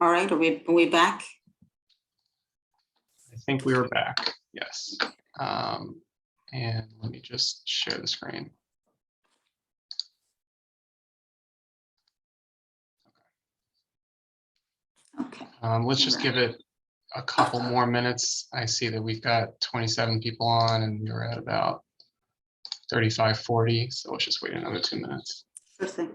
All right, are we back? I think we were back, yes. And let me just share the screen. Okay. Let's just give it a couple more minutes. I see that we've got 27 people on and we're at about 35, 40. So let's just wait another 2 minutes. Sure thing.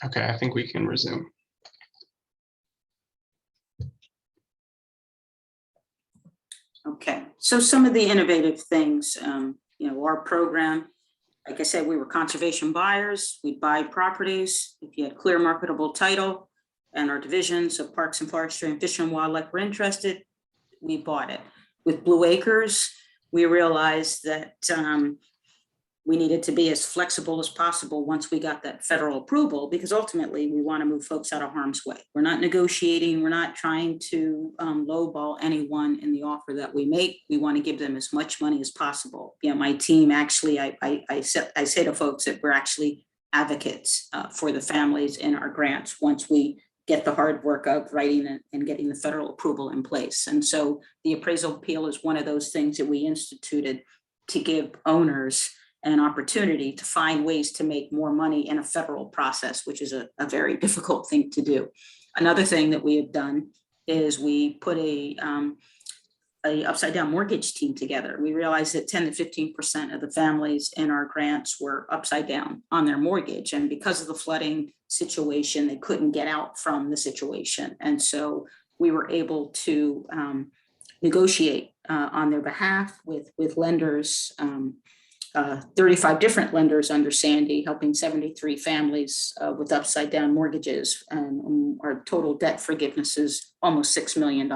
Okay, I think we can resume. Okay, so some of the innovative things, our program, like I said, we were conservation buyers. We'd buy properties. If you had clear marketable title and our divisions of Parks and Forestry and Fish and Wildlife were interested, we bought it. With Blue Acres, we realized that we needed to be as flexible as possible once we got that federal approval, because ultimately we want to move folks out of harm's way. We're not negotiating. We're not trying to lowball anyone in the offer that we make. We want to give them as much money as possible. My team actually, I say to folks that we're actually advocates for the families in our grants once we get the hard work of writing and getting the federal approval in place. And so the appraisal appeal is one of those things that we instituted to give owners an opportunity to find ways to make more money in a federal process, which is a very difficult thing to do. Another thing that we have done is we put a upside down mortgage team together. We realized that 10 to 15% of the families in our grants were upside down on their mortgage. And because of the flooding situation, they couldn't get out from the situation. And so we were able to negotiate on their behalf with lenders, 35 different lenders under Sandy, helping 73 families with upside down mortgages. And our total debt forgiveness is almost $6 million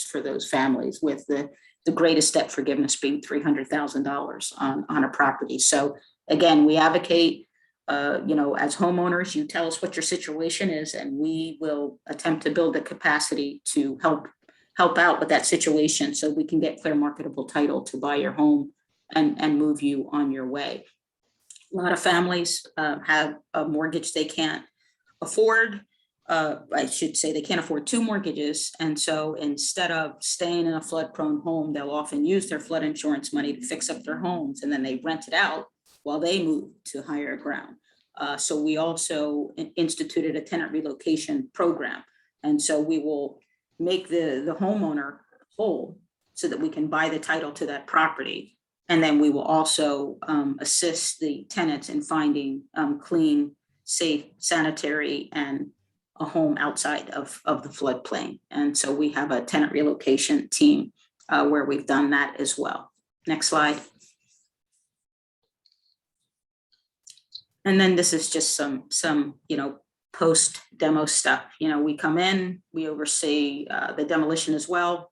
for those families, with the greatest debt forgiveness being $300,000 on a property. So again, we advocate, as homeowners, you tell us what your situation is, and we will attempt to build the capacity to help out with that situation so we can get clear marketable title to buy your home and move you on your way. A lot of families have a mortgage they can't afford. I should say they can't afford two mortgages. And so instead of staying in a flood prone home, they'll often use their flood insurance money to fix up their homes, and then they rent it out while they move to higher ground. So we also instituted a tenant relocation program. And so we will make the homeowner whole so that we can buy the title to that property. And then we will also assist the tenants in finding clean, safe, sanitary, and a home outside of the floodplain. And so we have a tenant relocation team where we've done that as well. Next slide. And then this is just some post demo stuff. We come in, we oversee the demolition as well.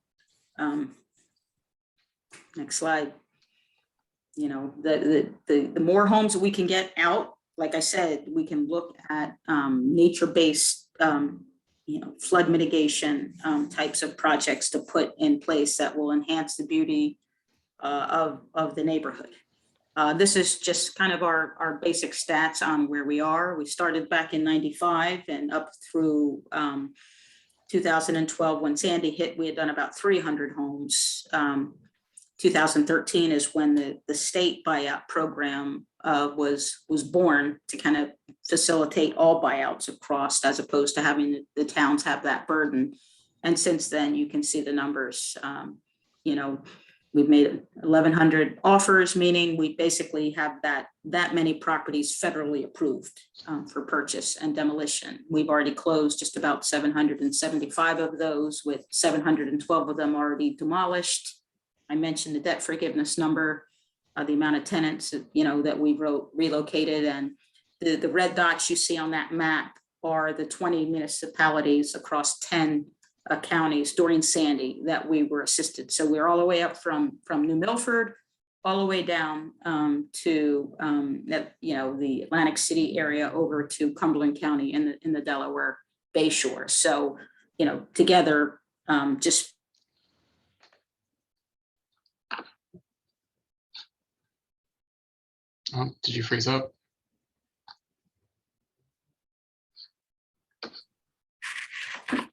Next slide. The more homes that we can get out, like I said, we can look at nature-based, flood mitigation types of projects to put in place that will enhance the beauty of the neighborhood. This is just kind of our basic stats on where we are. We started back in '95 and up through 2012 when Sandy hit, we had done about 300 homes. 2013 is when the state buyout program was born to kind of facilitate all buyouts across, as opposed to having the towns have that burden. And since then, you can see the numbers. We've made 1,100 offers, meaning we basically have that many properties federally approved for purchase and demolition. We've already closed just about 775 of those, with 712 of them already demolished. I mentioned the debt forgiveness number, the amount of tenants that we relocated, and the red dots you see on that map are the 20 municipalities across 10 counties during Sandy that we were assisted. So we're all the way up from New Milford, all the way down to the Atlantic City area over to Cumberland County in the Delaware Bay Shore. So together, just Did you freeze up? Can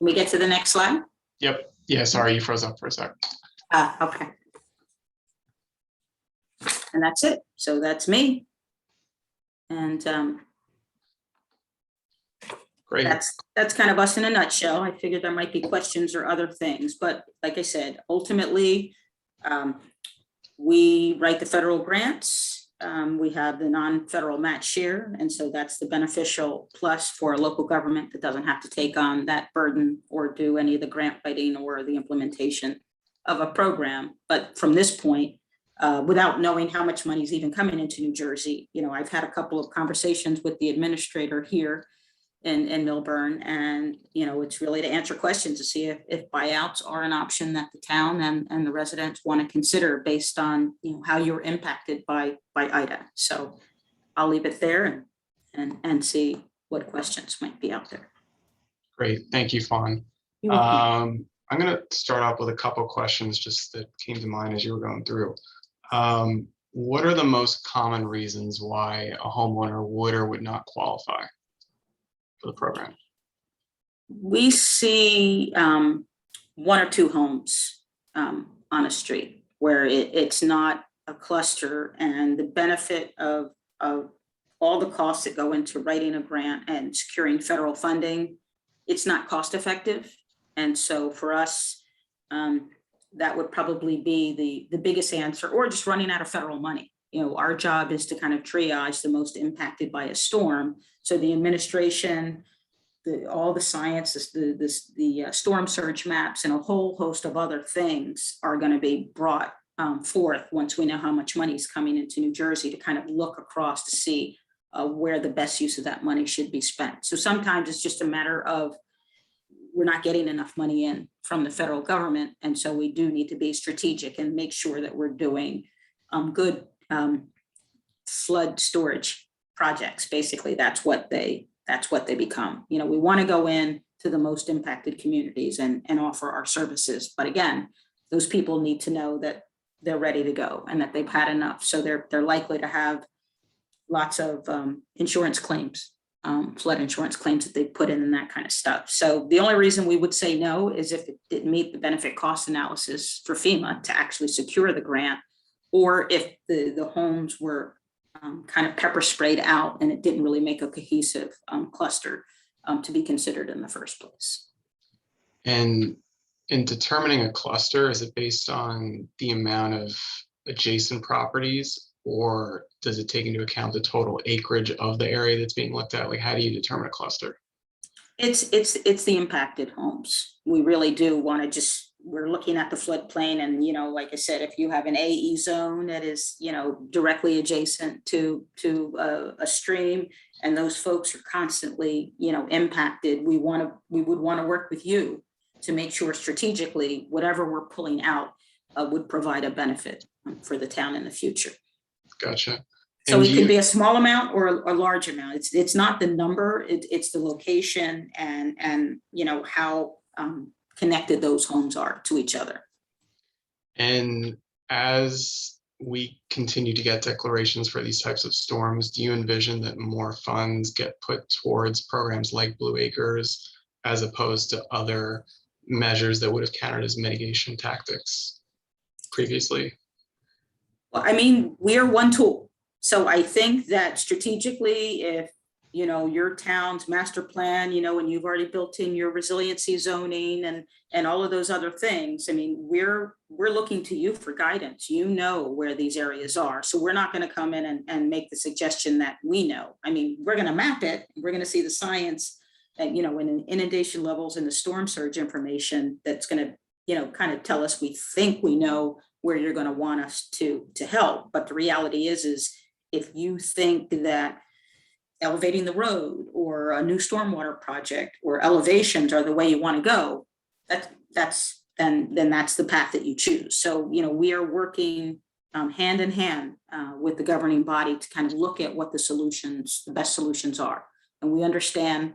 we get to the next slide? Yep. Yeah, sorry, you froze up for a sec. Okay. And that's it. So that's me. And Great. that's kind of us in a nutshell. I figured there might be questions or other things, but like I said, ultimately, we write the federal grants. We have the non-federal match share. And so that's the beneficial plus for a local government that doesn't have to take on that burden or do any of the grant writing or the implementation of a program. But from this point, without knowing how much money is even coming into New Jersey, I've had a couple of conversations with the administrator here in Milburn, and it's really to answer questions to see if buyouts are an option that the town and the residents want to consider based on how you're impacted by Ida. So I'll leave it there and see what questions might be out there. Great, thank you, Fawn. You're welcome. I'm going to start off with a couple questions just that came to mind as you were going through. What are the most common reasons why a homeowner would or would not qualify for the program? We see one or two homes on a street where it's not a cluster, and the benefit of all the costs that go into writing a grant and securing federal funding, it's not cost effective. And so for us, that would probably be the biggest answer, or just running out of federal money. Our job is to kind of triage the most impacted by a storm. So the administration, all the science, the storm surge maps, and a whole host of other things are going to be brought forth once we know how much money is coming into New Jersey, to kind of look across to see where the best use of that money should be spent. So sometimes it's just a matter of we're not getting enough money in from the federal government, and so we do need to be strategic and make sure that we're doing good flood storage projects. Basically, that's what they become. We want to go in to the most impacted communities and offer our services. But again, those people need to know that they're ready to go and that they've had enough. So they're likely to have lots of insurance claims, flood insurance claims that they put in and that kind of stuff. So the only reason we would say no is if it didn't meet the benefit cost analysis for FEMA to actually secure the grant, or if the homes were kind of pepper sprayed out and it didn't really make a cohesive cluster to be considered in the first place. And in determining a cluster, is it based on the amount of adjacent properties, or does it take into account the total acreage of the area that's being looked at? Like, how do you determine a cluster? It's the impacted homes. We really do want to we're looking at the floodplain and, like I said, if you have an AE zone that is, directly adjacent to a stream and those folks are constantly, impacted, we would want to work with you to make sure strategically, whatever we're pulling out would provide a benefit for the town in the future. Gotcha. So And it could be a small amount or a large amount. It's not the number, it's the location and how connected those homes are to each other. And as we continue to get declarations for these types of storms, do you envision that more funds get put towards programs like Blue Acres as opposed to other measures that would have counted as mitigation tactics previously? Well, I mean, we are one tool. So I think that strategically, if your town's master plan, and you've already built in your resiliency zoning and all of those other things, I mean, we're looking to you for guidance. Where these areas are. So we're not going to come in and make the suggestion that we know. I mean, we're going to map it. We're going to see the science and, in inundation levels and the storm surge information that's going to, kind of tell us we think we know where you're going to want us to help. But the reality is if you think that elevating the road or a new stormwater project or elevations are the way you want to go, that's the path that you choose. So, we are working hand in hand with the governing body to kind of look at what the best solutions are. And we understand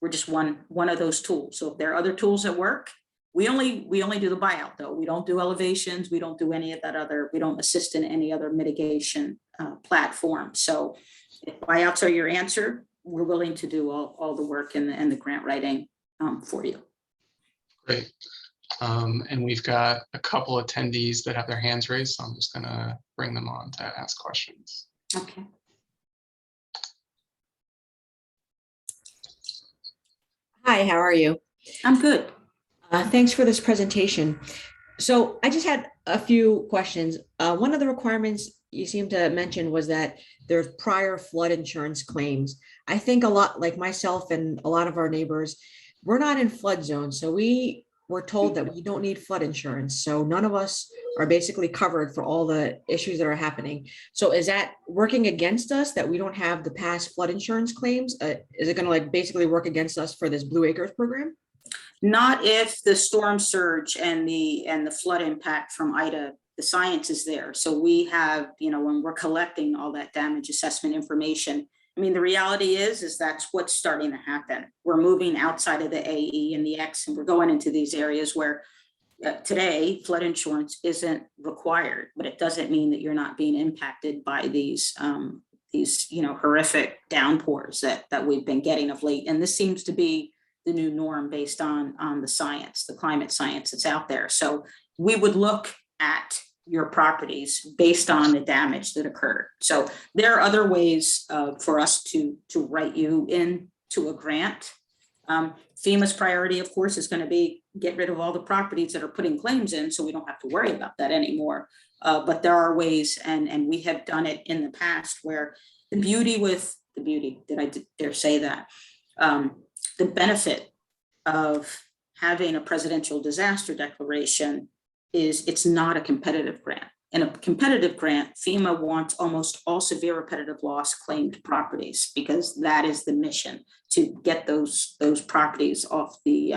we're just one of those tools. So if there are other tools that work, we only do the buyout though. We don't do elevations. We don't do any of that we don't assist in any other mitigation platform. So if buyouts are your answer, we're willing to do all the work and the grant writing for you. Great. And we've got a couple attendees that have their hands raised, so I'm just going to bring them on to ask questions. Okay. Hi, how are you? I'm good. Thanks for this presentation. So I just had a few questions. One of the requirements you seem to mention was that there's prior flood insurance claims. I think a lot, like myself and a lot of our neighbors, we're not in flood zones. So we were told that we don't need flood insurance. So none of us are basically covered for all the issues that are happening. So is that working against us that we don't have the past flood insurance claims? Is it going to basically work against us for this Blue Acres program? Not if the storm surge and the flood impact from Ida, the science is there. So we have, when we're collecting all that damage assessment information, I mean, the reality is that's what's starting to happen. We're moving outside of the AE and the X, and we're going into these areas where today flood insurance isn't required, but it doesn't mean that you're not being impacted by these horrific downpours that we've been getting of late. And this seems to be the new norm based on the science, the climate science that's out there. So we would look at your properties based on the damage that occurred. So there are other ways for us to write you into a grant. FEMA's priority, of course, is going to be get rid of all the properties that are putting claims in, so we don't have to worry about that anymore. But there are ways, and we have done it in the past, where did I dare say that? The benefit of having a presidential disaster declaration is it's not a competitive grant. In a competitive grant, FEMA wants almost all severe repetitive loss claimed properties because that is the mission, to get those properties off the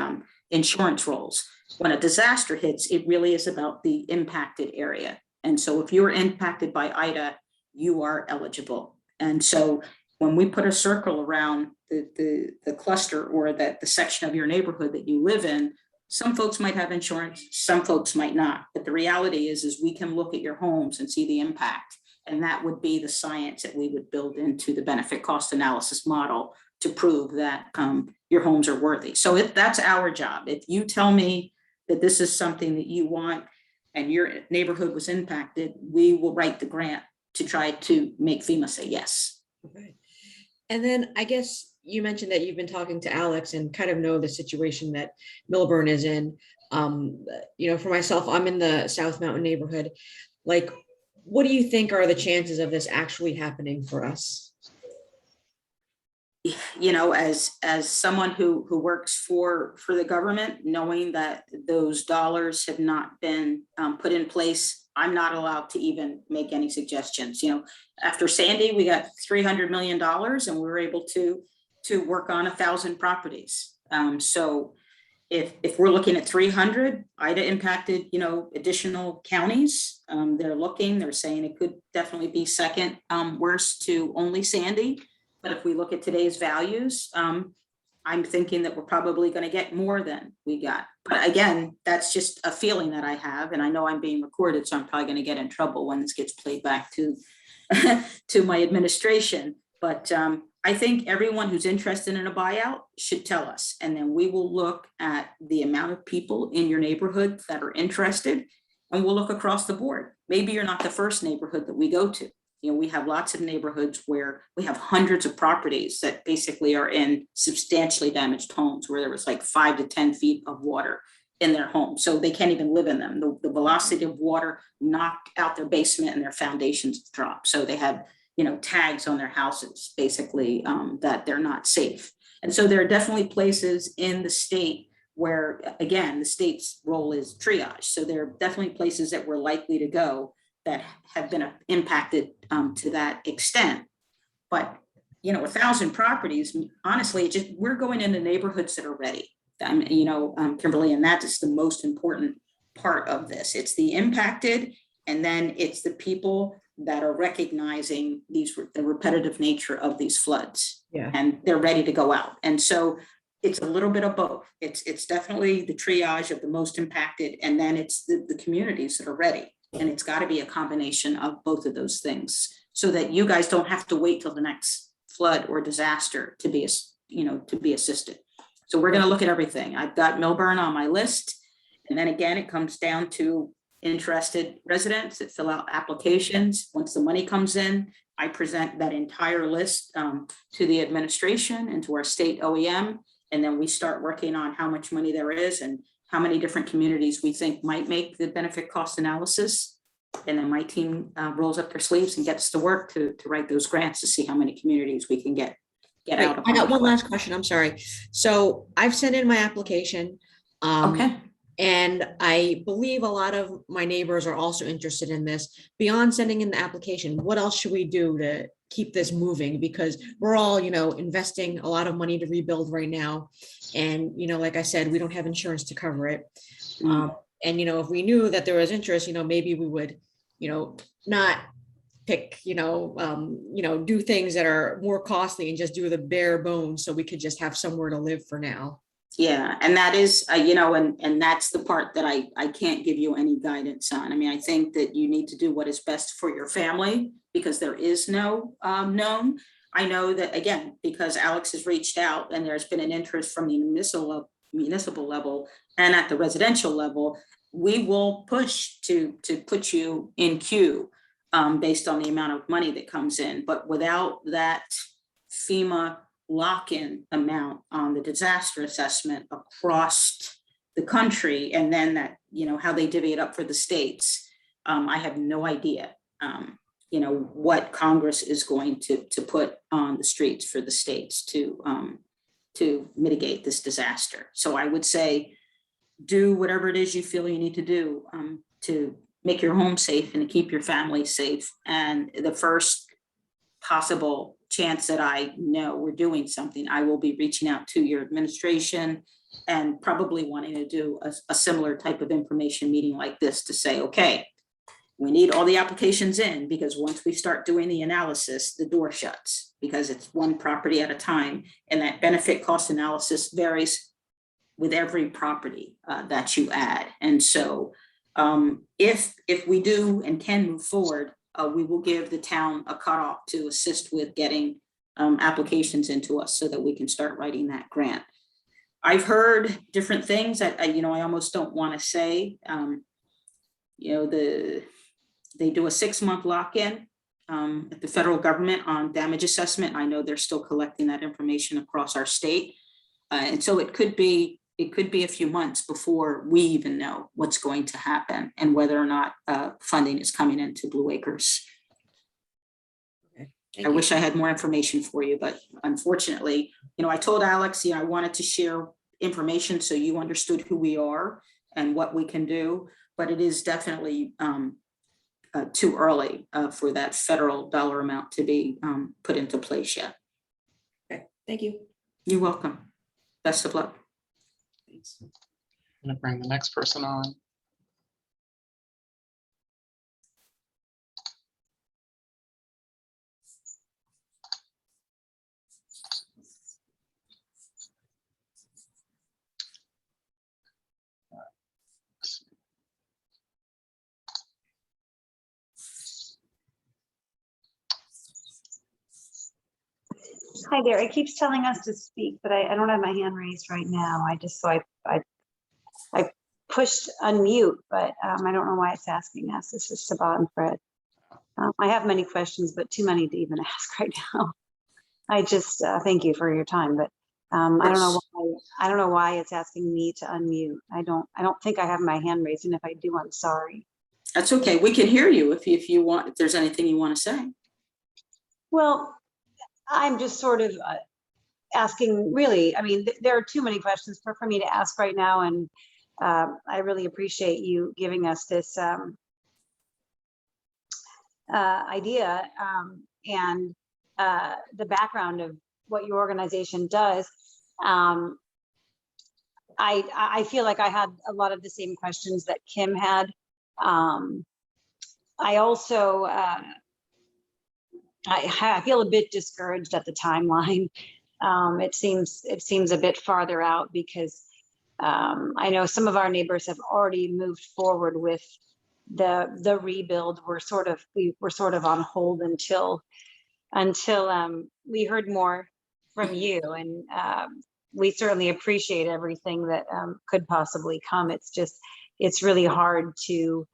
insurance rolls. When a disaster hits, it really is about the impacted area. And so if you're impacted by Ida, you are eligible. And so when we put a circle around the cluster or the section of your neighborhood that you live in, some folks might have insurance, some folks might not. But the reality is we can look at your homes and see the impact. And that would be the science that we would build into the benefit cost analysis model to prove that your homes are worthy. So that's our job. If you tell me that this is something that you want and your neighborhood was impacted, we will write the grant to try to make FEMA say yes. Okay. And then I guess you mentioned that you've been talking to Alex and kind of know the situation that Millburn is in. For myself, I'm in the South Mountain neighborhood. What do you think are the chances of this actually happening for us? you know, as someone who works for the government, knowing that those dollars have not been put in place, I'm not allowed to even make any suggestions. You know, after Sandy, we got $300 million and we were able to work on 1,000 properties. So if we're looking at 300, Ida impacted, you know, additional counties. They're saying it could definitely be second worst to only Sandy. But if we look at today's values, I'm thinking that we're probably going to get more than we got. But again, that's just a feeling that I have. And I know I'm being recorded, so I'm probably going to get in trouble when this gets played back to, to my administration. But I think everyone who's interested in a buyout should tell us. And then we will look at the amount of people in your neighborhood that are interested. And we'll look across the board. Maybe you're not the first neighborhood that we go to. You know, we have lots of neighborhoods where we have hundreds of properties that basically are in substantially damaged homes where there was like 5 to 10 feet of water in their home. So they can't even live in them. The velocity of water knocked out their basement and their foundations dropped. So they have, you know, tags on their houses, basically, that they're not safe. And so there are definitely places in the state where, again, the state's role is triage. So there are definitely places that we're likely to go that have been impacted to that extent. But, you know, 1,000 properties, honestly, we're going into neighborhoods that are ready. You know, Kimberly, and that is the most important part of this. It's the impacted, and then it's the people that are recognizing the repetitive nature of these floods. Yeah. And they're ready to go out. And so it's a little bit of both. It's definitely the triage of the most impacted, and then it's the communities that are ready. And it's got to be a combination of both of those things so that you guys don't have to wait till the next flood or disaster to be, you know, to be assisted. So we're going to look at everything. I've got Millburn on my list. And then again, it comes down to interested residents that fill out applications. Once the money comes in, I present that entire list to the administration and to our state OEM. And then we start working on how much money there is and how many different communities we think might make the benefit cost analysis. And then my team rolls up their sleeves and gets to work to write those grants to see how many communities we can get out of. I got one last question. I'm sorry. So I've sent in my application. Okay. And I believe a lot of my neighbors are also interested in this. Beyond sending in the application, what else should we do to keep this moving? Because we're all, you know, investing a lot of money to rebuild right now. And, you know, like I said, we don't have insurance to cover it. And, you know, if we knew that there was interest, you know, maybe we would, you know, not pick, do things that are more costly and just do the bare bones so we could just have somewhere to live for now. Yeah, and that is, and that's the part that I can't give you any guidance on. I mean, I think that you need to do what is best for your family because there is no known. I know that, again, because Alex has reached out and there's been an interest from the municipal level and at the residential level, we will push to put you in queue based on the amount of money that comes in. But without that FEMA lock-in amount on the disaster assessment across the country, and then that, you know, how they divvy it up for the states, I have no idea, what Congress is going to put on the streets for the states to mitigate this disaster. So I would say, do whatever it is you feel you need to do to make your home safe and to keep your family safe. And the first possible chance that I know we're doing something, I will be reaching out to your administration and probably wanting to do a similar type of information meeting like this to say, okay, we need all the applications in, because once we start doing the analysis, the door shuts because it's one property at a time. And that benefit cost analysis varies with every property that you add. And so if we do and can move forward, we will give the town a cutoff to assist with getting applications into us so that we can start writing that grant. I've heard different things that I almost don't want to say. They do a 6-month lock-in at the federal government on damage assessment. I know they're still collecting that information across our state, and so it could be a few months before we even know what's going to happen and whether or not funding is coming into Blue Acres. Thank I you. wish I had more information for you, but unfortunately, I told Alex, I wanted to share information so you understood who we are and what we can do, but it is definitely too early for that federal dollar amount to be put into place yet. Okay, thank you. You're welcome. Best of luck. Thanks. I'm gonna bring the next person on. Hi there. It keeps telling us to speak, but I don't have my hand raised right now. I pushed unmute, but I don't know why it's asking us. This is Sabat and Fred. I have many questions, but too many to even ask right now. I just thank you for your time, but I don't know why it's asking me to unmute. I don't think I have my hand raised, and if I do, I'm sorry. That's okay. We can hear you if you want, if there's anything you want to say. Well, I'm just sort of asking, really, I mean, there are too many questions for me to ask right now, and I really appreciate you giving us this idea and the background of what your organization does. I feel like I had a lot of the same questions that Kim had. I also, I feel a bit discouraged at the timeline. It seems a bit farther out because I know some of our neighbors have already moved forward with the rebuild. We're sort of on hold until we heard more from you, and we certainly appreciate everything that could possibly come. It's really hard to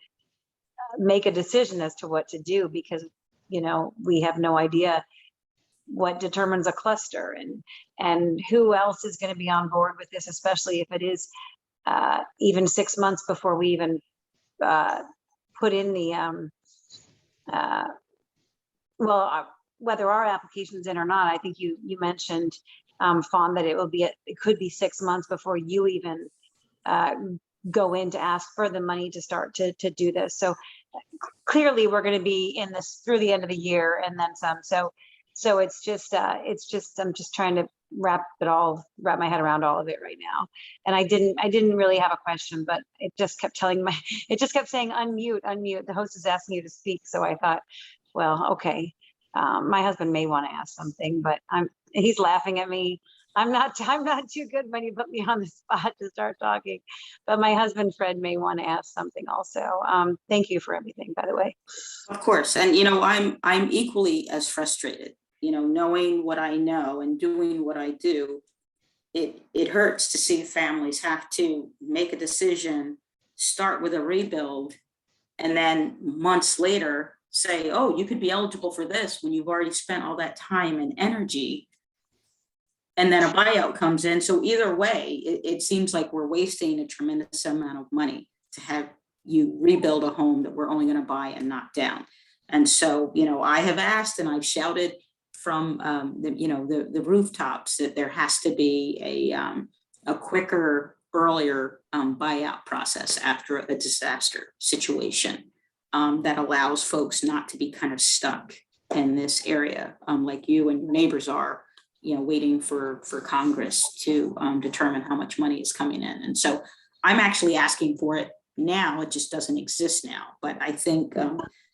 make a decision as to what to do because we have no idea what determines a cluster and who else is going to be on board with this, especially if it is even 6 months before we even put in the whether our application's in or not. I think you mentioned, Fawn, that it could be 6 months before you even go in to ask for the money to start to do this. So clearly we're going to be in this through the end of the year and then some. So it's just I'm just trying to wrap my head around all of it right now. And I didn't really have a question, but it just kept saying unmute. The host is asking you to speak. So I thought, well, okay. My husband may want to ask something, but he's laughing at me. I'm not too good when you put me on the spot to start talking, but my husband, Fred, may want to ask something also. Thank you for everything, by the way. Of course. And, I'm equally as frustrated, knowing what I know and doing what I do. It hurts to see families have to make a decision, start with a rebuild, and then months later say, oh, you could be eligible for this when you've already spent all that time and energy. And then a buyout comes in. So either way, it seems like we're wasting a tremendous amount of money to have you rebuild a home that we're only going to buy and knock down. And so, I have asked and I've shouted from the rooftops that there has to be a quicker, earlier buyout process after a disaster situation that allows folks not to be kind of stuck in this area like you and your neighbors are, waiting for Congress to determine how much money is coming in. And so I'm actually asking for it now. It just doesn't exist now. But I think,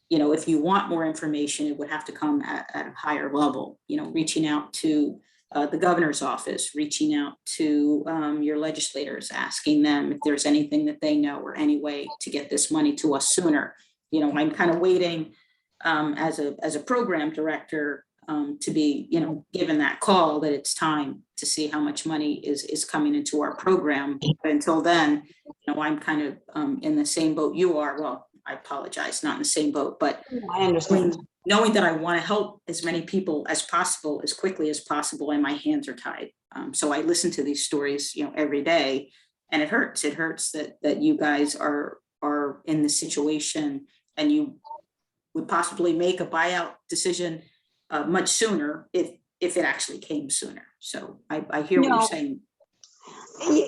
if you want more information, it would have to come at a higher level, reaching out to the governor's office, reaching out to your legislators, asking them if there's anything that they know or any way to get this money to us sooner. I'm kind of waiting as a program director to be, given that call that it's time to see how much money is coming into our program. But until then, I'm kind of in the same boat you are. Well, I apologize, not in the same boat, but I understand. knowing that I want to help as many people as possible, as quickly as possible, and my hands are tied. So I listen to these stories, every day, and it hurts. It hurts that you guys are in this situation and you would possibly make a buyout decision much sooner if it actually came sooner. So I hear what you're No. saying.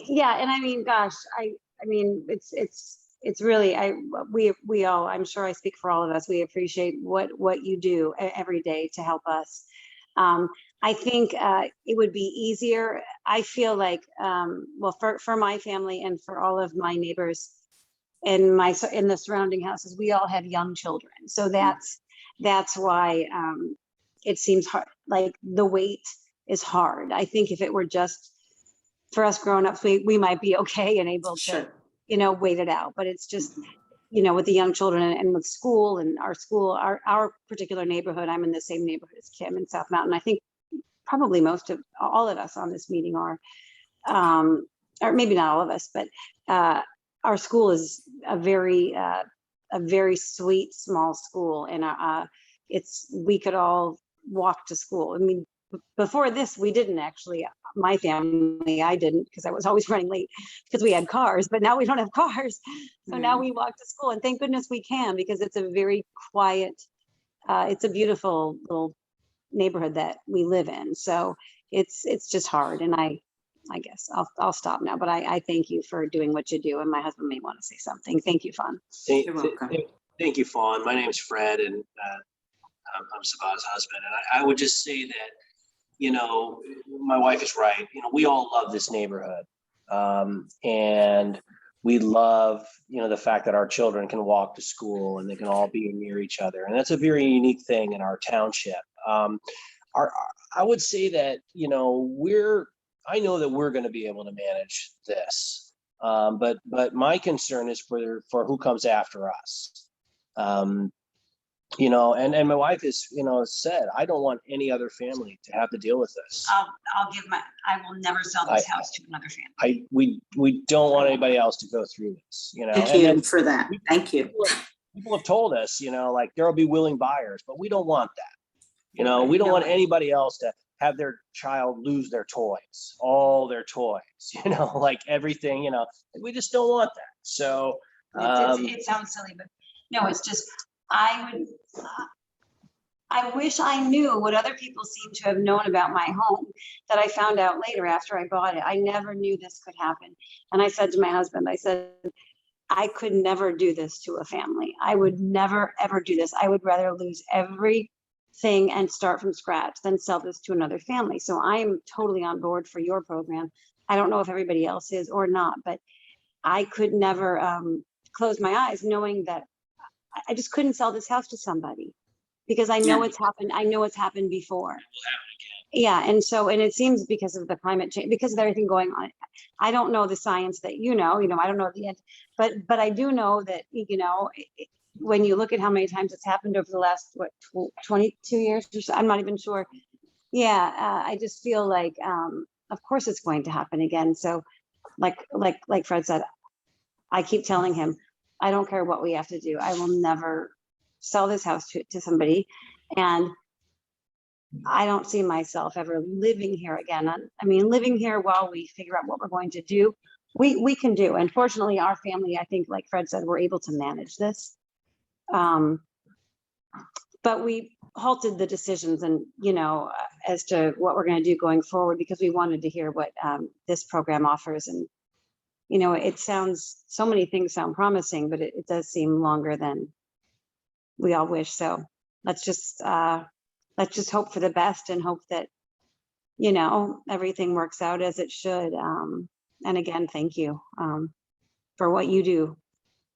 Yeah, and I mean, gosh, I mean, it's really, we all, I'm sure I speak for all of us, we appreciate what you do every day to help us. I think it would be easier. I feel like, well, for my family and for all of my neighbors in the surrounding houses, we all have young children. So that's why it seems hard, like the wait is hard. I think if it were just for us grown-ups, we might be okay and able to, Sure. wait it out. But it's just, with the young children and with school and our particular neighborhood, I'm in the same neighborhood as Kim in South Mountain. I think probably most of all of us on this meeting are, or maybe not all of us, but our school is a very sweet, small school. And we could all walk to school. I mean, before this, we didn't actually, my family, I didn't, because I was always running late because we had cars, but now we don't have cars. So now we walk to school, and thank goodness we can, because it's a very quiet, it's a beautiful little neighborhood that we live in. So it's just hard. And I guess I'll stop now, but I thank you for doing what you do. And my husband may want to say something. Thank you, Fawn. You're welcome. Thank you, Fawn. My name is Fred, and I'm Saba's husband. And I would just say that, my wife is right. We all love this neighborhood. And we love, the fact that our children can walk to school and they can all be near each other. And that's a very unique thing in our township. I would say that, I know that we're going to be able to manage this. But my concern is for who comes after us. And my wife is, said, I don't want any other family to have to deal with this. I will never sell this house to another family. We don't want anybody else to go through this, Thank you for that. Thank you. People have told us, like there'll be willing buyers, but we don't want that. We don't want anybody else to have their child lose their toys, all their toys, like everything, we just don't want that. So it sounds silly, but no, it's just, I wish I knew what other people seem to have known about my home that I found out later after I bought it. I never knew this could happen. And I said to my husband, I could never do this to a family. I would never, ever do this. I would rather lose everything and start from scratch than sell this to another family. So I am totally on board for your program. I don't know if everybody else is or not, but I could never close my eyes knowing that I just couldn't sell this house to somebody, because I know it's happened. I know it's happened before. Yeah. And it seems because of the climate change, because of everything going on. I don't know the science that, I don't know the end, but I do know that, when you look at how many times it's happened over the last, 22 years or so, I'm not even sure. Yeah. I just feel like, of course it's going to happen again. So like Fred said, I keep telling him, I don't care what we have to do. I will never sell this house to somebody. And I don't see myself ever living here again. I mean, living here while we figure out what we're going to do, we can do. And fortunately, our family, I think, like Fred said, we're able to manage this. But we halted the decisions and, as to what we're going to do going forward, because we wanted to hear what this program offers. And it sounds, so many things sound promising, but it does seem longer than we all wish. So let's just hope for the best and hope that, everything works out as it should. And again, thank you for what you do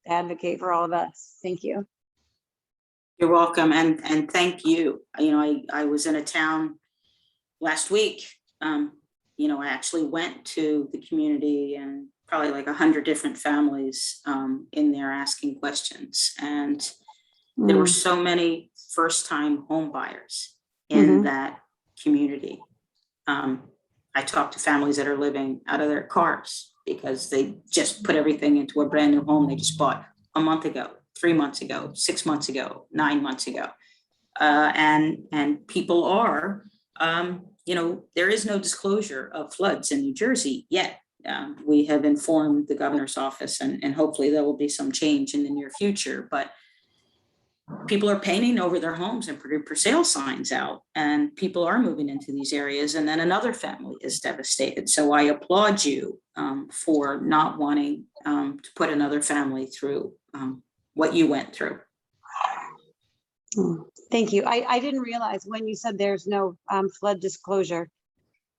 to advocate for all of us. Thank you. You're welcome. And thank you. I was in a town last week. I actually went to the community, and probably like 100 different families in there asking questions. And there were so many first-time home buyers in that community. I talked to families that are living out of their cars because they just put everything into a brand new home they just bought a month ago, 3 months ago, 6 months ago, 9 months ago. And people are, there is no disclosure of floods in New Jersey yet. We have informed the governor's office, and hopefully there will be some change in the near future. But people are painting over their homes and putting for sale signs out, and people are moving into these areas, and then another family is devastated. So I applaud you for not wanting to put another family through what you went through. Thank you. I didn't realize when you said there's no flood disclosure.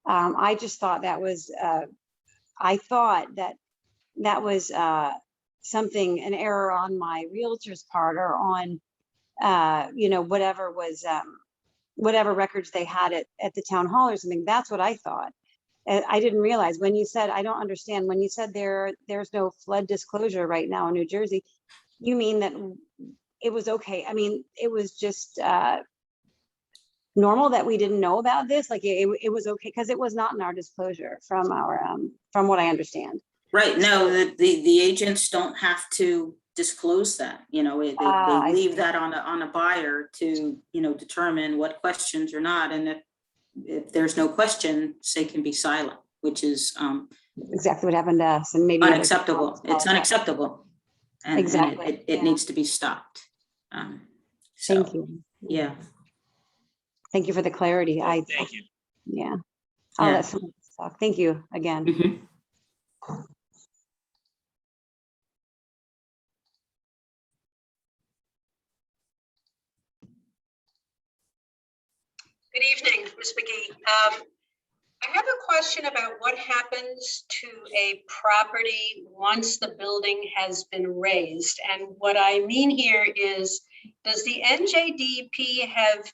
I just thought that was, I thought that was something, an error on my realtor's part, or on, whatever was, whatever records they had at the town hall or something. That's what I thought. I didn't realize when you said, I don't understand, when you said there's no flood disclosure right now in New Jersey, you mean that it was okay? I mean, it was just normal that we didn't know about this? Like it was okay, because it was not in our disclosure from our, from what I understand. Right. No, the agents don't have to disclose that. They leave that on a buyer to, determine what questions or not. And if there's no questions, they can be silent, which is Exactly what happened to us, and maybe unacceptable. It's unacceptable. And exactly. it needs to be stopped. Thank you. Yeah. Thank you for the clarity. Thank you. Yeah. I'll Yeah. let someone talk. Thank you again. Mhm. Good evening, Ms. McGee. I have a question about what happens to a property once the building has been raised. And what I mean here is, does the NJDEP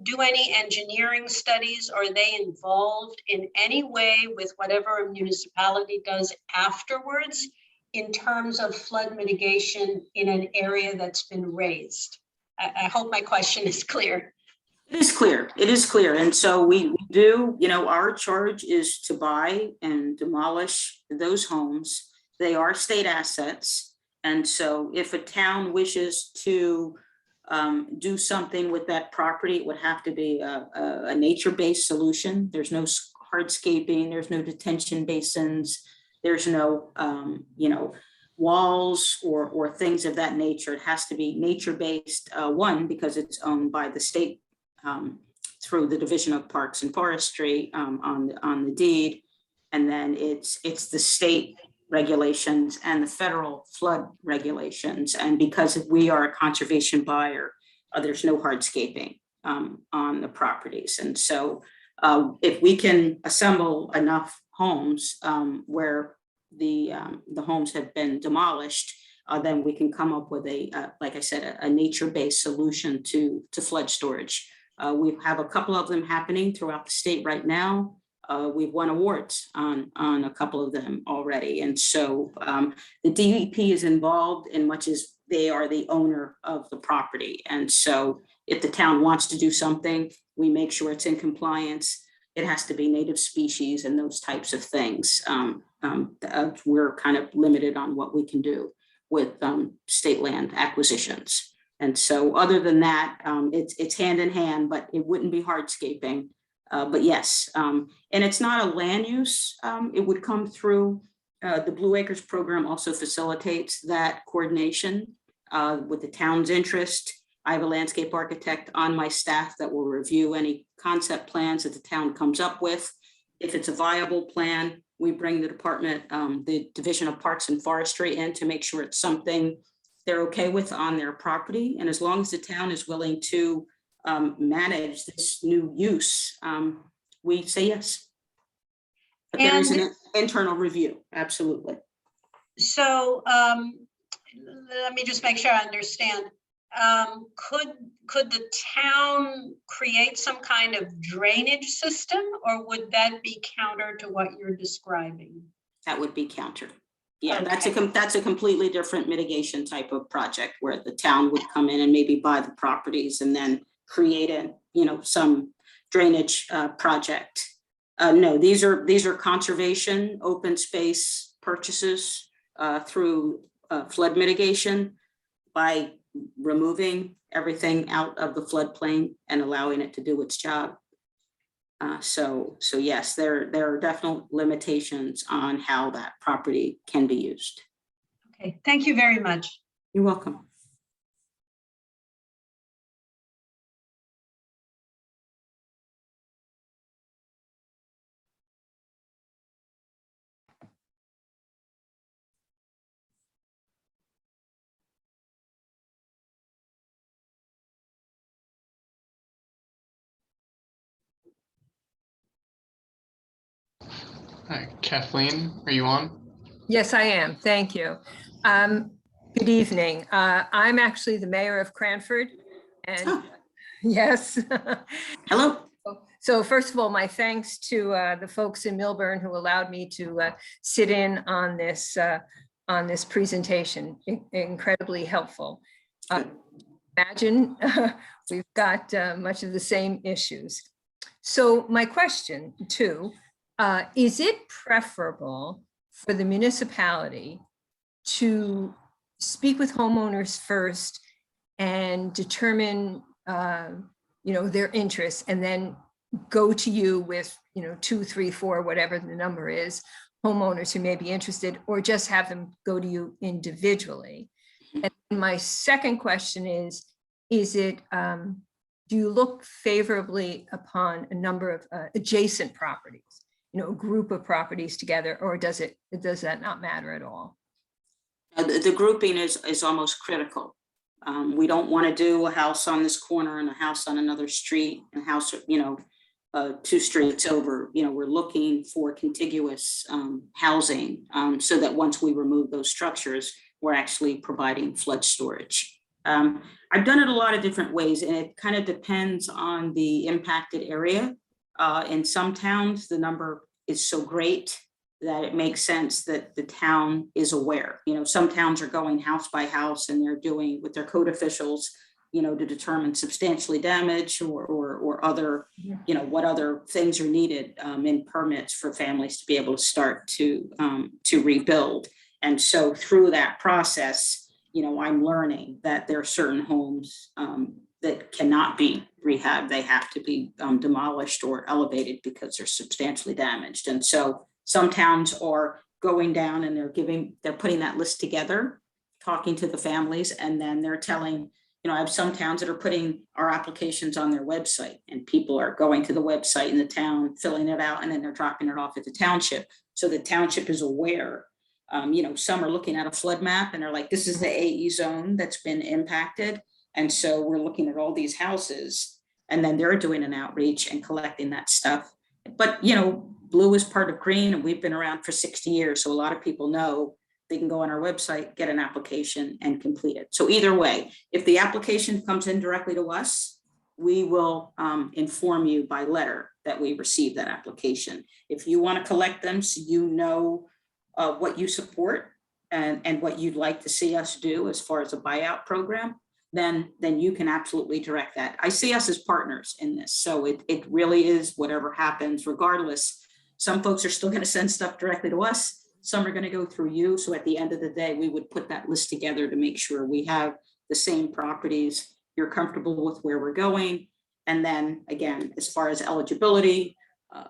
do any engineering studies? Are they involved in any way with whatever a municipality does afterwards in terms of flood mitigation in an area that's been raised? I hope my question is clear. It is clear. It is clear. And so we do, our charge is to buy and demolish those homes. They are state assets. And so if a town wishes to do something with that property, it would have to be a nature-based solution. There's no hardscaping, there's no detention basins, there's no, walls or things of that nature. It has to be nature-based, one, because it's owned by the state through the Division of Parks and Forestry on the deed. And then it's the state regulations and the federal flood regulations. And because we are a conservation buyer, there's no hardscaping on the properties. And so if we can assemble enough homes where the homes have been demolished, then we can come up with like I said, a nature-based solution to flood storage. We have a couple of them happening throughout the state right now. We've won awards on a couple of them already. And so the DEP is involved in much as they are the owner of the property. And so if the town wants to do something, we make sure it's in compliance. It has to be native species and those types of things. We're kind of limited on what we can do with state land acquisitions. And so other than that, it's hand in hand, but it wouldn't be hardscaping. But yes, and it's not a land use. It would come through the Blue Acres program also facilitates that coordination with the town's interest. I have a landscape architect on my staff that will review any concept plans that the town comes up with. If it's a viable plan, we bring the department, the Division of Parks and Forestry in to make sure it's something they're okay with on their property. And as long as the town is willing to manage this new use, we say yes. But there is an internal review, absolutely. So let me just make sure I understand. Could the town create some kind of drainage system, or would that be counter to what you're describing? That would be counter. Yeah, Okay. that's a completely different mitigation type of project where the town would come in and maybe buy the properties and then create some drainage project. No, these are conservation open space purchases through flood mitigation by removing everything out of the floodplain and allowing it to do its job. So yes, there are definite limitations on how that property can be used. Okay, thank you very much. You're welcome. Hi, Kathleen, are you on? Yes, I am. Thank you. Good evening. I'm actually the mayor of Cranford, and Oh, yes. hello. So first of all, my thanks to the folks in Millburn who allowed me to sit in on this presentation. Incredibly helpful. Imagine we've got much of the same issues. So my question too, is it preferable for the municipality to speak with homeowners first and determine, their interests, and then go to you with, 2, 3, 4, whatever the number is, homeowners who may be interested, or just have them go to you individually? And my second question is it, do you look favorably upon a number of adjacent properties, a group of properties together, or does that not matter at all? The grouping is almost critical. We don't want to do a house on this corner and a house on another street and a house, 2 streets over. We're looking for contiguous housing so that once we remove those structures, we're actually providing flood storage. I've done it a lot of different ways, and it kind of depends on the impacted area. In some towns, the number is so great that it makes sense that the town is aware. Some towns are going house by house and they're doing with their code officials, to determine substantially damaged or other, what other things are needed in permits for families to be able to start to rebuild. And so through that process, I'm learning that there are certain homes that cannot be rehabbed. They have to be demolished or elevated because they're substantially damaged. And so some towns are going down and they're putting that list together, talking to the families, and then they're telling, I have some towns that are putting our applications on their website, and people are going to the website in the town, filling it out, and then they're dropping it off at the township. So the township is aware. Some are looking at a flood map and they're like, this is the AE zone that's been impacted. And so we're looking at all these houses, and then they're doing an outreach and collecting that stuff. But, blue is part of green, and we've been around for 60 years. So a lot of people know they can go on our website, get an application and complete it. So either way, if the application comes in directly to us, we will inform you by letter that we received that application. If you want to collect them, so what you support and what you'd like to see us do as far as a buyout program, then you can absolutely direct that. I see us as partners in this. So it really is whatever happens, regardless. Some folks are still going to send stuff directly to us. Some are going to go through you. So at the end of the day, we would put that list together to make sure we have the same properties. You're comfortable with where we're going. And then again, as far as eligibility,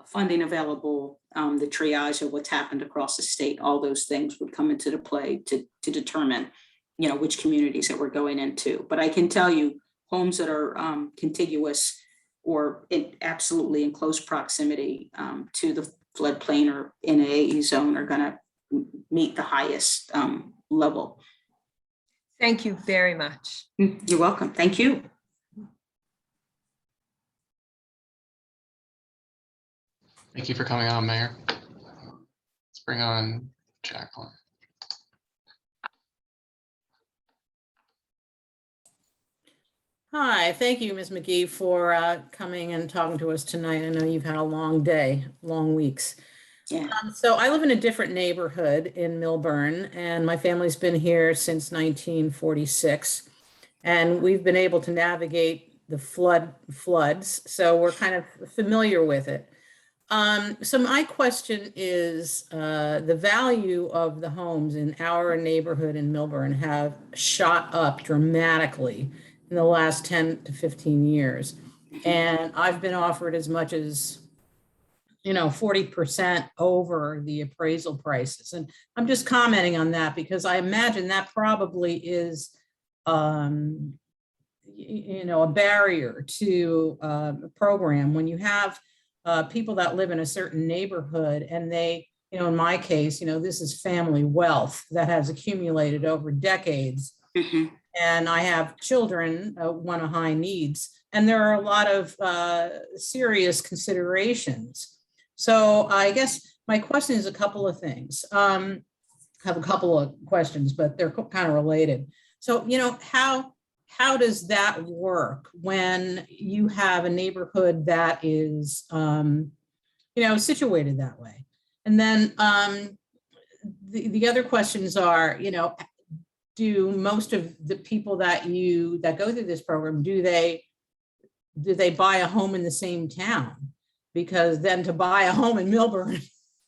funding available, the triage of what's happened across the state, all those things would come into the play to determine, which communities that we're going into. But I can tell you, homes that are contiguous or absolutely in close proximity to the floodplain or in an AE zone are going to meet the highest level. Thank you very much. You're welcome. Thank you. Thank you for coming on, Mayor. Let's bring on Jacqueline. Hi, thank you, Ms. McGee, for coming and talking to us tonight. I know you've had a long day, long weeks. Yeah. So I live in a different neighborhood in Millburn, and my family's been here since 1946. And we've been able to navigate the floods, so we're kind of familiar with it. So my question is, the value of the homes in our neighborhood in Millburn have shot up dramatically in the last 10 to 15 years. And I've been offered as much as, 40% over the appraisal prices. And I'm just commenting on that because I imagine that probably is, a barrier to a program when you have people that live in a certain neighborhood and they, in my case, this is family wealth that has accumulated over decades. Mm-hmm. And I have children, one of high needs, and there are a lot of serious considerations. So I guess my question is a couple of things. Have a couple of questions, but they're kind of related. So, how does that work when you have a neighborhood that is, situated that way? And then the other questions are, do most of the people that go through this program, do they buy a home in the same town? Because then to buy a home in Milburn,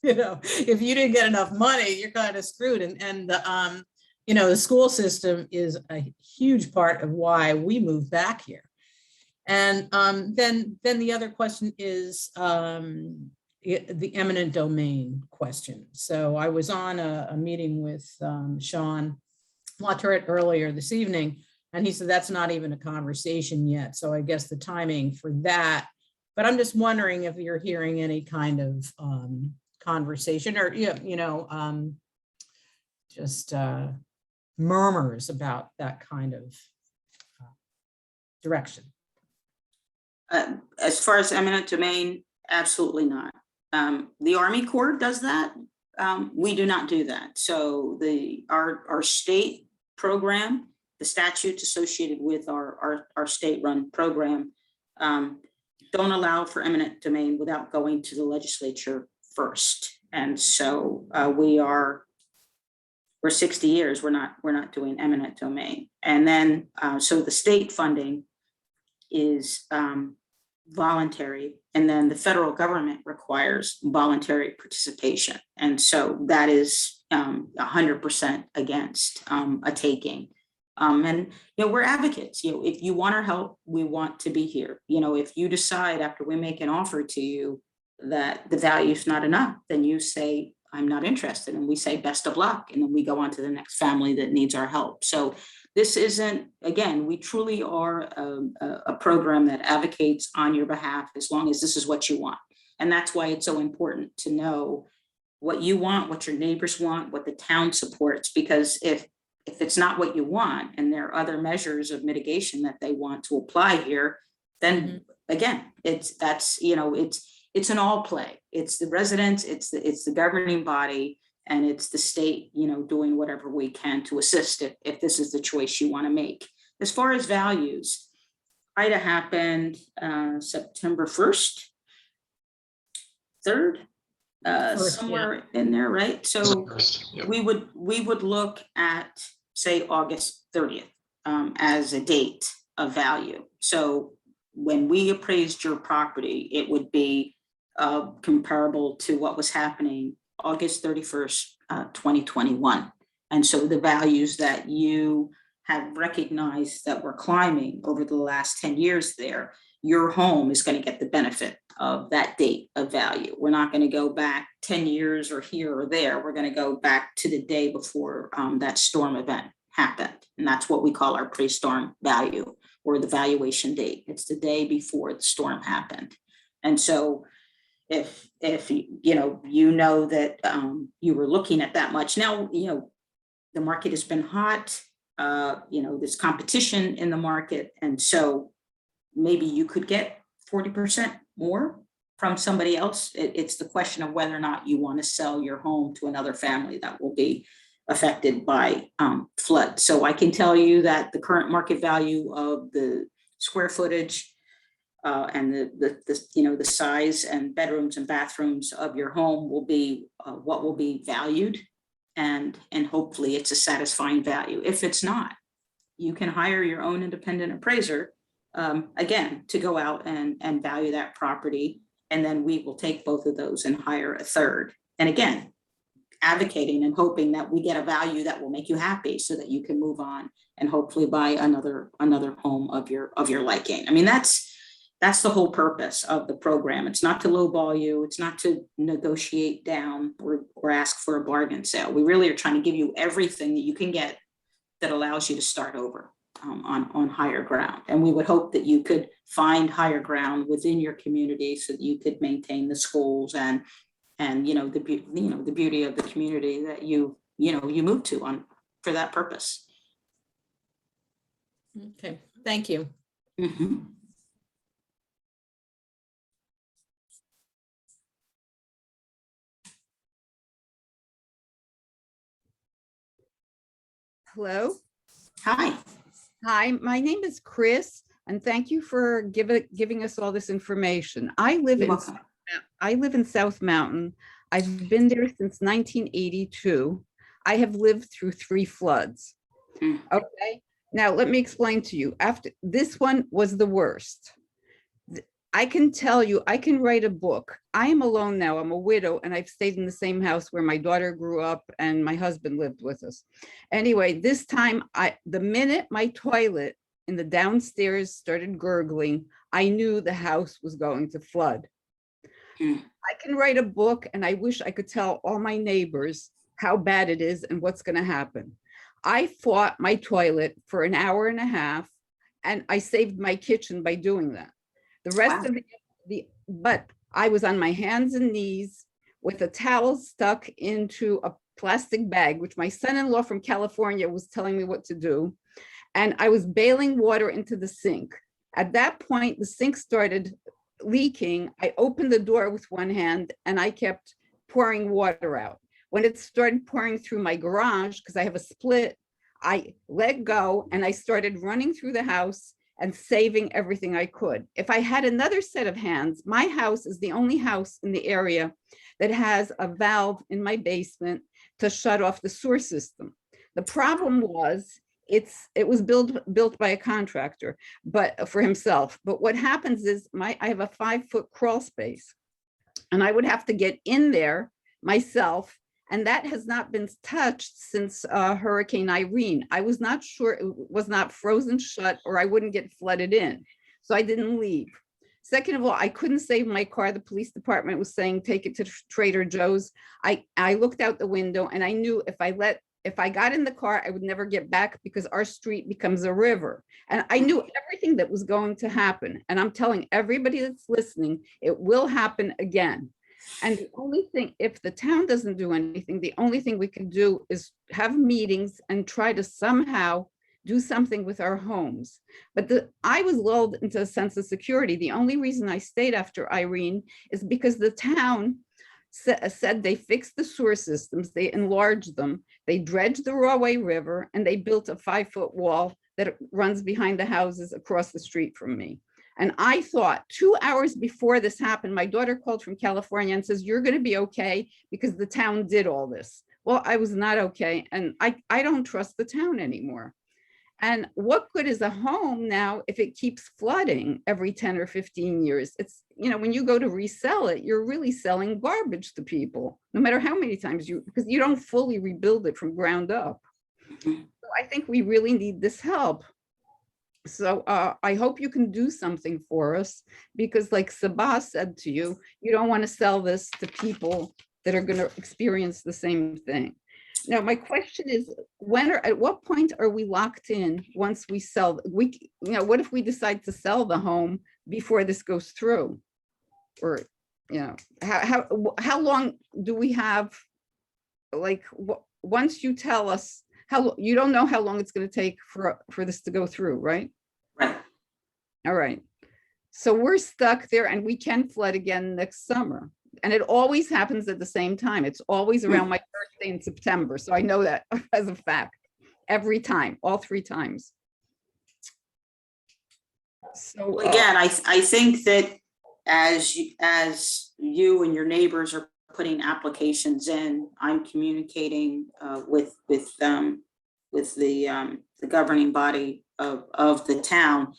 if you didn't get enough money, you're kind of screwed. And the school system is a huge part of why we moved back here. And then the other question is the eminent domain question. So I was on a meeting with Sean Latourette earlier this evening, and he said that's not even a conversation yet. So I guess the timing for that, but I'm just wondering if you're hearing any kind of conversation or, just murmurs about that kind of direction. As far as eminent domain, absolutely not. The Army Corps does that. We do not do that. So our state program, the statutes associated with our state-run program don't allow for eminent domain without going to the legislature first. And so we're 60 years, we're not doing eminent domain. And then so the state funding is voluntary, and then the federal government requires voluntary participation. And so that is 100% against a taking. And we're advocates. If you want our help, we want to be here. If you decide after we make an offer to you that the value is not enough, then you say, I'm not interested. And we say, best of luck. And then we go on to the next family that needs our help. So this isn't, again, we truly are a program that advocates on your behalf as long as this is what you want. And that's why it's so important to know what you want, what your neighbors want, what the town supports, because if it's not what you want and there are other measures of mitigation that they want to apply here, then again, it's an all play. It's the residents, it's the governing body, and it's the state, doing whatever we can to assist if this is the choice you want to make. As far as values, Ida happened September 1st, 3rd, somewhere in there, right? So Yep. we would look at, say, August 30th as a date of value. So when we appraised your property, it would be comparable to what was happening August 31st, 2021. And so the values that you have recognized that were climbing over the last 10 years there, your home is going to get the benefit of that date of value. We're not going to go back 10 years or here or there. We're going to go back to the day before that storm event happened. And that's what we call our pre-storm value, or the valuation date. It's the day before the storm happened. And so if you know that you were looking at that much. Now, the market has been hot, there's competition in the market. And so maybe you could get 40% more from somebody else. It's the question of whether or not you want to sell your home to another family that will be affected by flood. So I can tell you that the current market value of the square footage and the size and bedrooms and bathrooms of your home will be what will be valued, and hopefully it's a satisfying value. If it's not, you can hire your own independent appraiser again to go out and value that property, and then we will take both of those and hire a third. And again, advocating and hoping that we get a value that will make you happy so that you can move on and hopefully buy another home of your liking. I mean, that's the whole purpose of the program. It's not to lowball you. It's not to negotiate down or ask for a bargain sale. We really are trying to give you everything that you can get that allows you to start over on higher ground. And we would hope that you could find higher ground within your community so that you could maintain the schools and the beauty of the community that you moved to for that purpose. Okay, thank you. Mm-hmm. Hello. Hi. Hi, my name is Chris, and thank you for giving us all this information. I live You're in welcome. South Mountain. I've been there since 1982. I have lived through 3 floods. Mm. Okay, now let me explain to you. After this one was the worst. I can tell you, I can write a book. I am alone now. I'm a widow, and I've stayed in the same house where my daughter grew up and my husband lived with us. Anyway, this time, the minute my toilet in the downstairs started gurgling, I knew the house was going to flood. Hmm. I can write a book, and I wish I could tell all my neighbors how bad it is and what's going to happen. I fought my toilet for an hour and a half, and I saved my kitchen by doing that. The rest Wow. of but I was on my hands and knees with a towel stuck into a plastic bag, which my son-in-law from California was telling me what to do. And I was bailing water into the sink. At that point, the sink started leaking. I opened the door with one hand and I kept pouring water out. When it started pouring through my garage, because I have a split, I let go and I started running through the house and saving everything I could. If I had another set of hands, my house is the only house in the area that has a valve in my basement to shut off the sewer system. The problem was it was built by a contractor, but for himself. But what happens is I have a 5-foot crawl space, and I would have to get in there myself. And that has not been touched since Hurricane Irene. I was not sure it was not frozen shut or I wouldn't get flooded in. So I didn't leave. Second of all, I couldn't save my car. The police department was saying, take it to Trader Joe's. I looked out the window and I knew if I got in the car, I would never get back because our street becomes a river. And I knew everything that was going to happen. And I'm telling everybody that's listening, it will happen again. And the only thing, if the town doesn't do anything, the only thing we can do is have meetings and try to somehow do something with our homes. But I was lulled into a sense of security. The only reason I stayed after Irene is because the town said they fixed the sewer systems, they enlarged them, they dredged the Rawway River, and they built a 5-foot wall that runs behind the houses across the street from me. And I thought 2 hours before this happened, my daughter called from California and says, you're going to be okay because the town did all this. Well, I was not okay. And I don't trust the town anymore. And what good is a home now if it keeps flooding every 10 or 15 years? It's, when you go to resell it, you're really selling garbage to people, no matter how many times because you don't fully rebuild it from ground up. So I think we really need this help. So I hope you can do something for us, because like Sabah said to you, you don't want to sell this to people that are going to experience the same thing. Now, my question is, at what point are we locked in once we sell? What if we decide to sell the home before this goes through? Or, how long do we have? Like, once you tell us you don't know how long it's going to take for this to go through, right? Right. All right. So we're stuck there, and we can flood again next summer. And it always happens at the same time. It's always around my birthday in September. So I know that as a fact, every time, all 3 times. So Again, I think that as you and your neighbors are putting applications in, I'm communicating with the governing body of the town.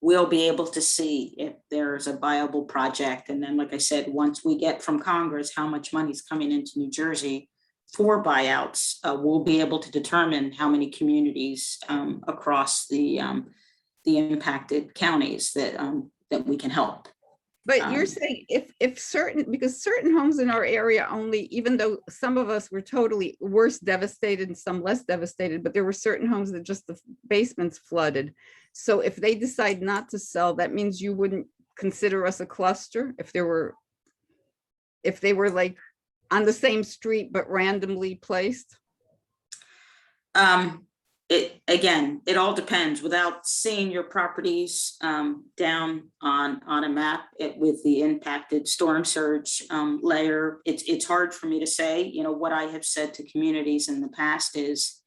We'll be able to see if there's a viable project. And then, like I said, once we get from Congress how much money is coming into New Jersey for buyouts, we'll be able to determine how many communities across the impacted counties that we can help. But you're saying if certain homes in our area only, even though some of us were totally worse devastated and some less devastated, but there were certain homes that just the basements flooded. So if they decide not to sell, that means you wouldn't consider us a cluster if they were like on the same street but randomly placed? It all depends. Without seeing your properties down on a map with the impacted storm surge layer, it's hard for me to say. What I have said to communities in the past is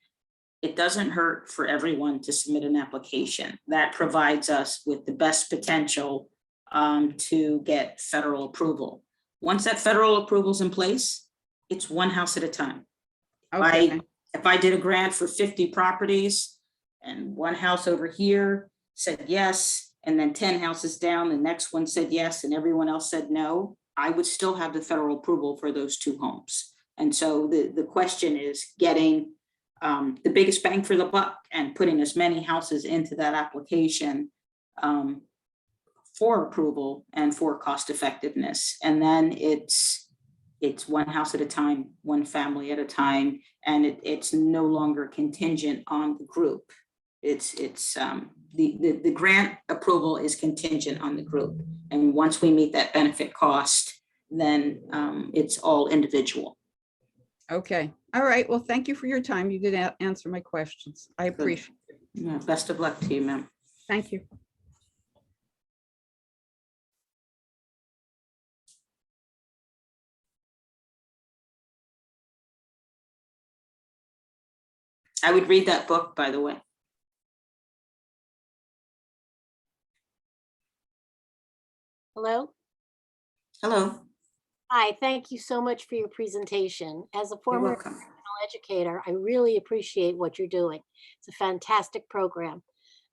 it doesn't hurt for everyone to submit an application. That provides us with the best potential to get federal approval. Once that federal approval is in place, it's one house at a time. Okay, If I did a grant for 50 properties and one house over here said yes, and then 10 houses down, the next one said yes, and everyone else said no, I would still have the federal approval for those 2 homes. And so the question is getting the biggest bang for the buck and putting as many houses into that application for approval and for cost effectiveness. And then it's one house at a time, one family at a time, and it's no longer contingent on the group. The grant approval is contingent on the group. And once we meet that benefit cost, then it's all individual. okay. All right. Well, thank you for your time. You did answer my questions. I appreciate it. Yeah, best of luck to you, ma'am. Thank you. I would read that book, by the way. Hello? Hello. Hi, thank you so much for your presentation. As a You're former welcome. educator, I really appreciate what you're doing. It's a fantastic program.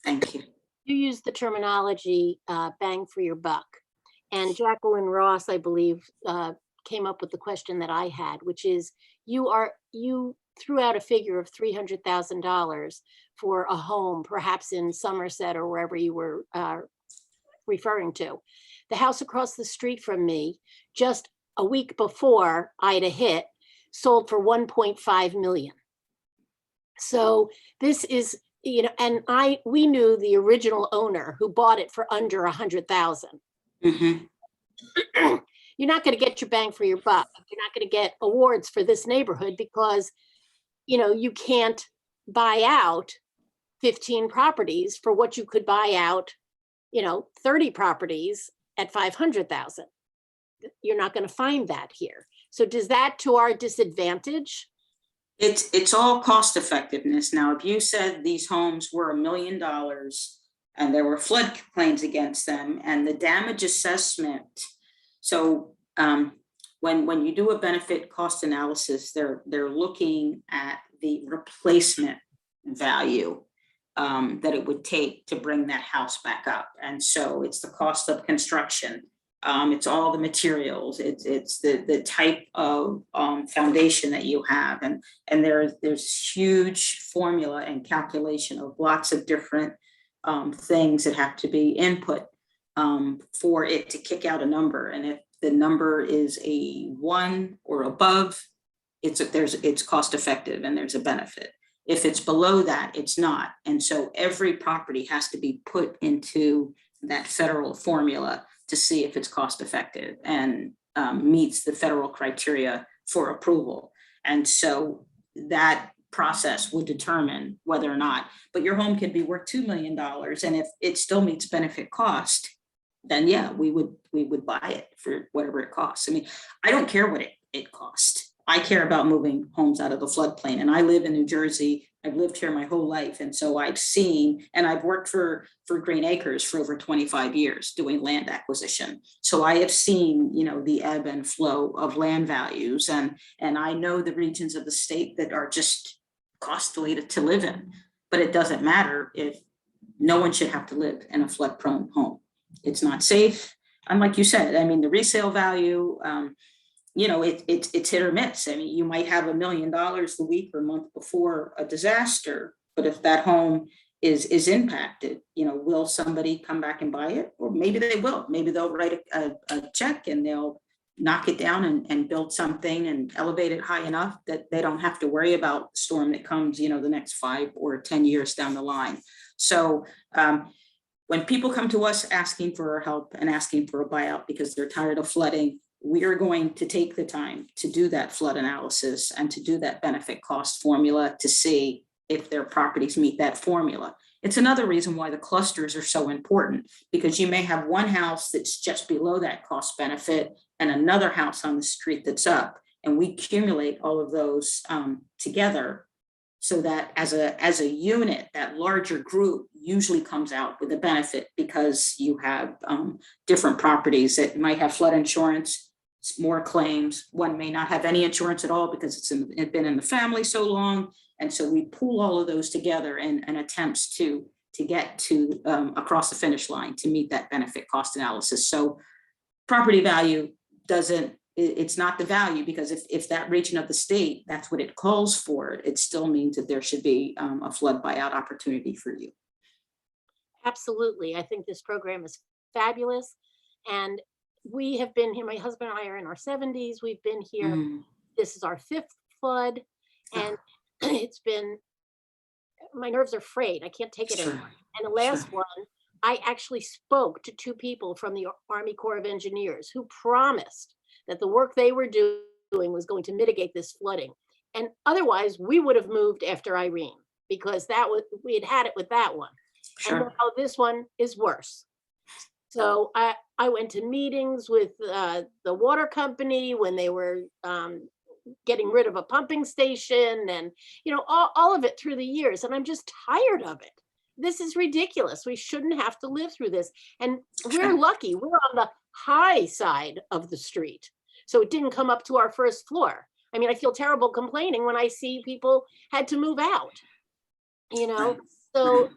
Thank you. You use the terminology bang for your buck. And Jacqueline Ross, I believe, came up with the question that I had, which is you threw out a figure of $300,000 for a home, perhaps in Somerset or wherever you were referring to. The house across the street from me, just a week before Ida hit, sold for 1.5 million. So this is, and we knew the original owner who bought it for under 100,000. Mm-hmm. You're not going to get your bang for your buck. You're not going to get awards for this neighborhood because, you can't buy out 15 properties for what you could buy out, 30 properties at 500,000. You're not going to find that here. So does that to our disadvantage? It's all cost effectiveness. Now, if you said these homes were $1 million and there were flood claims against them and the damage assessment. So when you do a benefit cost analysis, they're looking at the replacement value that it would take to bring that house back up. And so it's the cost of construction. It's all the materials. It's the type of foundation that you have, and there's huge formula and calculation of lots of different things that have to be input for it to kick out a number. And if the number is a 1 or above, it's cost effective and there's a benefit. If it's below that, it's not. And so every property has to be put into that federal formula to see if it's cost effective and meets the federal criteria for approval. And so that process would determine whether or not, but your home could be worth $2 million. And if it still meets benefit cost, then yeah, we would buy it for whatever it costs. I mean, I don't care what it costs. I care about moving homes out of the floodplain, and I live in New Jersey. I've lived here my whole life. And so I've seen, and I've worked for Green Acres for over 25 years doing land acquisition. So I have seen, the ebb and flow of land values, and I know the regions of the state that are just costly to live in, but it doesn't matter if no one should have to live in a flood prone home. It's not safe. And like you said, I mean, the resale value, it's hit or miss. I mean, you might have $1 million the week or month before a disaster, but if that home is impacted, will somebody come back and buy it? Or maybe they will. Maybe they'll write a check and they'll knock it down and build something and elevate it high enough that they don't have to worry about the storm that comes, the next 5 or 10 years down the line. So when people come to us asking for our help and asking for a buyout because they're tired of flooding, we are going to take the time to do that flood analysis and to do that benefit cost formula to see if their properties meet that formula. It's another reason why the clusters are so important, because you may have one house that's just below that cost benefit and another house on the street that's up, and we accumulate all of those together So that as a unit, that larger group usually comes out with a benefit because you have different properties that might have flood insurance, it's more claims. One may not have any insurance at all because it's been in the family so long. And so we pool all of those together in attempts to get to across the finish line to meet that benefit cost analysis. So property value it's not the value, because if that region of the state, that's what it calls for, it still means that there should be a flood buyout opportunity for you. Absolutely. I think this program is fabulous. And we have been here, my husband and I are in our 70s. We've been here. This is our 5th flood. And it's been, my nerves are frayed. I can't take it anymore. And the last one, I actually spoke to 2 people from the Army Corps of Engineers who promised that the work they were doing was going to mitigate this flooding. And otherwise, we would have moved after Irene, because we had it with that one. And now this one is worse. So I went to meetings with the water company when they were getting rid of a pumping station, and all of it through the years. And I'm just tired of it. This is ridiculous. We shouldn't have to live through this. And we're lucky. We're on the high side of the street. So it didn't come up to our 1st floor. I mean, I feel terrible complaining when I see people had to move out, So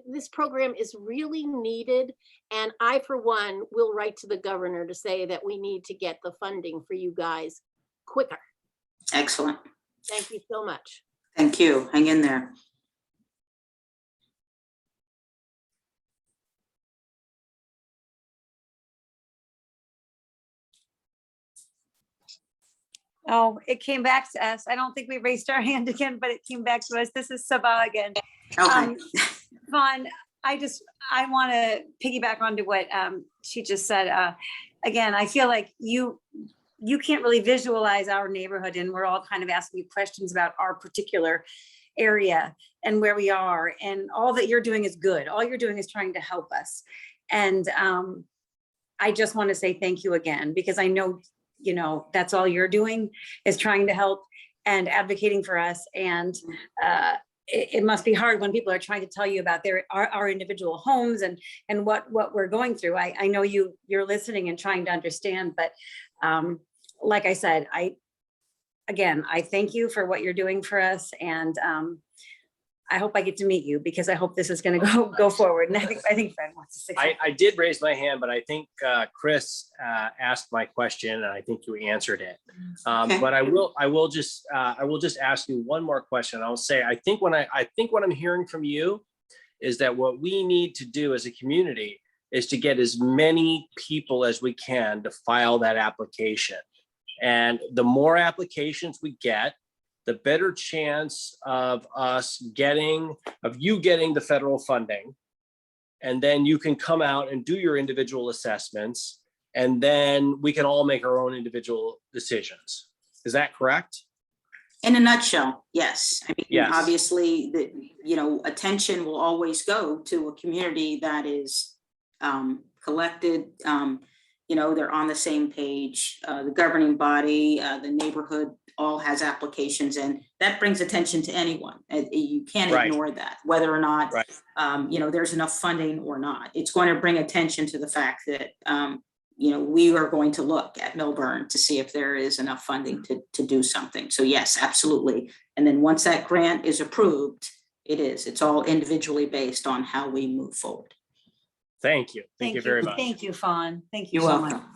this program is really needed. And I, for one, will write to the governor to say that we need to get the funding for you guys quicker. Excellent. Thank you so much. Thank you. Hang in there. Oh, it came back to us. I don't think we raised our hand again, but it came back to us. This is Sabah again. Okay. Vaughn, I want to piggyback onto what she just said. Again, I feel like you can't really visualize our neighborhood, and we're all kind of asking you questions about our particular area and where we are, and all that you're doing is good. All you're doing is trying to help us. And I just want to say thank you again, because I know, that's all you're doing is trying to help and advocating for us. And it must be hard when people are trying to tell you about our individual homes and what we're going through. I know you're listening and trying to understand, but like I said, I thank you for what you're doing for us. And I hope I get to meet you, because I hope this is going to go forward. And I think Fred wants to say something. I did raise my hand, but I think Chris asked my question, and I think you answered it. Okay. But I will just ask you one more question. I'll say, I think what I'm hearing from you is that what we need to do as a community is to get as many people as we can to file that application. And the more applications we get, the better chance of you getting the federal funding. And then you can come out and do your individual assessments, and then we can all make our own individual decisions. Is that correct? In a nutshell, yes. I mean, Yes. Obviously, attention will always go to a community that is collected. They're on the same page. The governing body, the neighborhood, all has applications, and that brings attention to anyone. You can't ignore that, whether or not there's enough funding or not. It's going to bring attention to the fact that we are going to look at Milburn to see if there is enough funding to do something. So yes, absolutely. And then once that grant is approved, it's all individually based on how we move forward. Thank you. Thank you very much. Thank you, Fawn. Thank you You're so welcome. much.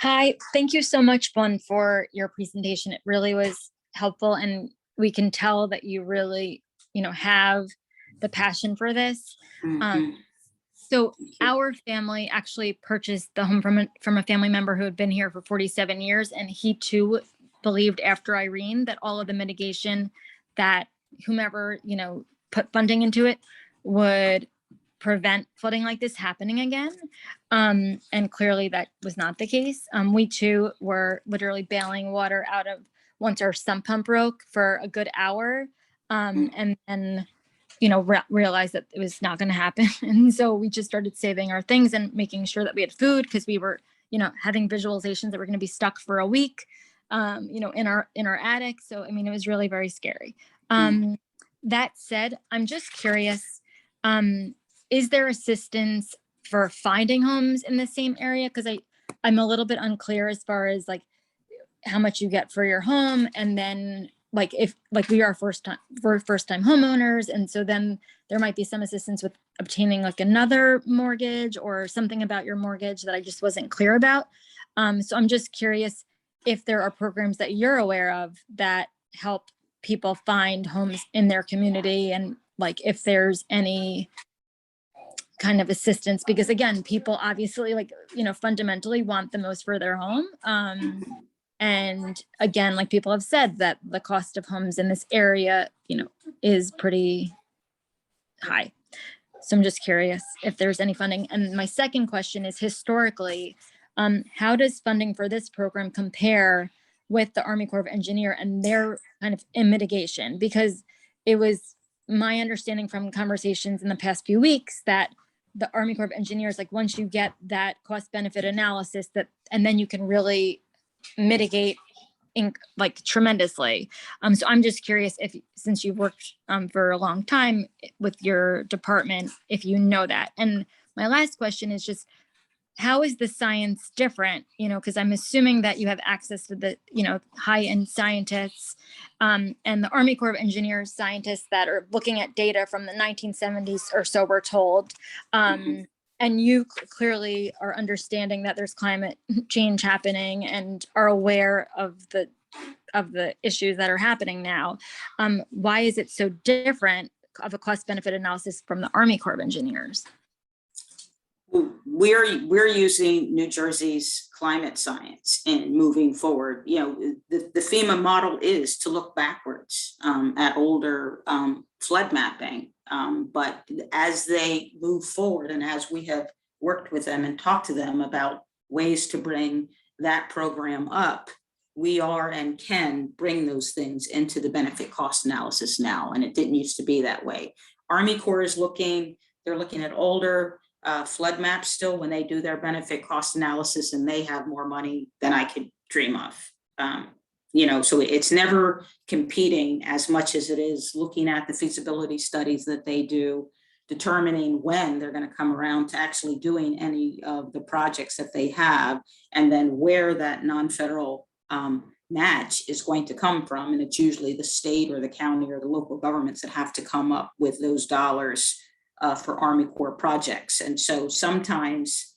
Hi, thank you so much, Bon, for your presentation. It really was helpful, and we can tell that you really, have the passion for this. So our family actually purchased the home from a family member who had been here for 47 years, and he too believed after Irene that all of the mitigation that whomever, put funding into it would prevent flooding like this happening again. And clearly that was not the case. We too were literally bailing water out of once our sump pump broke for a good hour. And then realized that it was not going to happen. And so we just started saving our things and making sure that we had food, because we were, having visualizations that we're going to be stuck for a week, in our attic. So, I mean, it was really very scary. That said, I'm just curious, is there assistance for finding homes in the same area? Because I'm a little bit unclear as far as like how much you get for your home, and then like if like we are first time homeowners, and so then there might be some assistance with obtaining like another mortgage or something about your mortgage that I just wasn't clear about. So I'm just curious if there are programs that you're aware of that help people find homes in their community, and like if there's any kind of assistance, because again, people obviously fundamentally want the most for their home. And again, like people have said, that the cost of homes in this area, is pretty high. So I'm just curious if there's any funding. And my second question is, historically, how does funding for this program compare with the Army Corps of Engineer and their kind of mitigation? Because it was my understanding from conversations in the past few weeks that the Army Corps of Engineers, like once you get that cost benefit analysis, and then you can really mitigate tremendously. So I'm just curious if, since you've worked for a long time with your department, if you know that. And my last question is just, how is the science different? Because I'm assuming that you have access to the, high-end scientists, and the Army Corps of Engineers scientists that are looking at data from the 1970s or so, we're told. And you clearly are understanding that there's climate change happening and are aware of the issues that are happening now. Why is it so different of a cost benefit analysis from the Army Corps of Engineers? We're using New Jersey's climate science in moving forward. The FEMA model is to look backwards at older flood mapping. But as they move forward, and as we have worked with them and talked to them about ways to bring that program up, we are and can bring those things into the benefit cost analysis now. And it didn't used to be that way. Army Corps is they're looking at older flood maps still when they do their benefit cost analysis, and they have more money than I could dream of. So it's never competing as much as it is looking at the feasibility studies that they do, determining when they're going to come around to actually doing any of the projects that they have, and then where that non-federal match is going to come from. And it's usually the state or the county or the local governments that have to come up with those dollars for Army Corps projects. And so sometimes,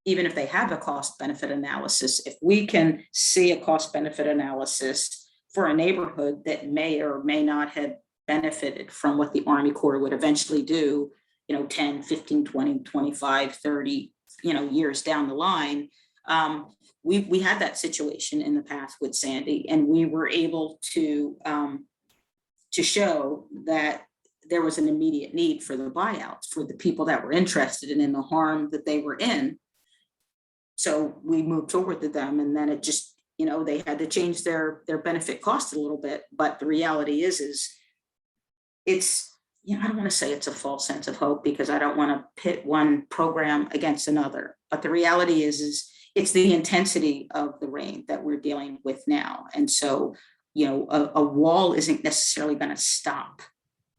even if they have a cost benefit analysis, if we can see a cost benefit analysis for a neighborhood that may or may not have benefited from what the Army Corps would eventually do, 10, 15, 20, 25, 30, years down the line. We had that situation in the past with Sandy, and we were able to show that there was an immediate need for the buyouts for the people that were interested in the harm that they were in. So we moved forward to them, and then it just, they had to change their benefit cost a little bit. But the reality is it's, I don't want to say it's a false sense of hope, because I don't want to pit one program against another. But the reality is it's the intensity of the rain that we're dealing with now. And so, a wall isn't necessarily going to stop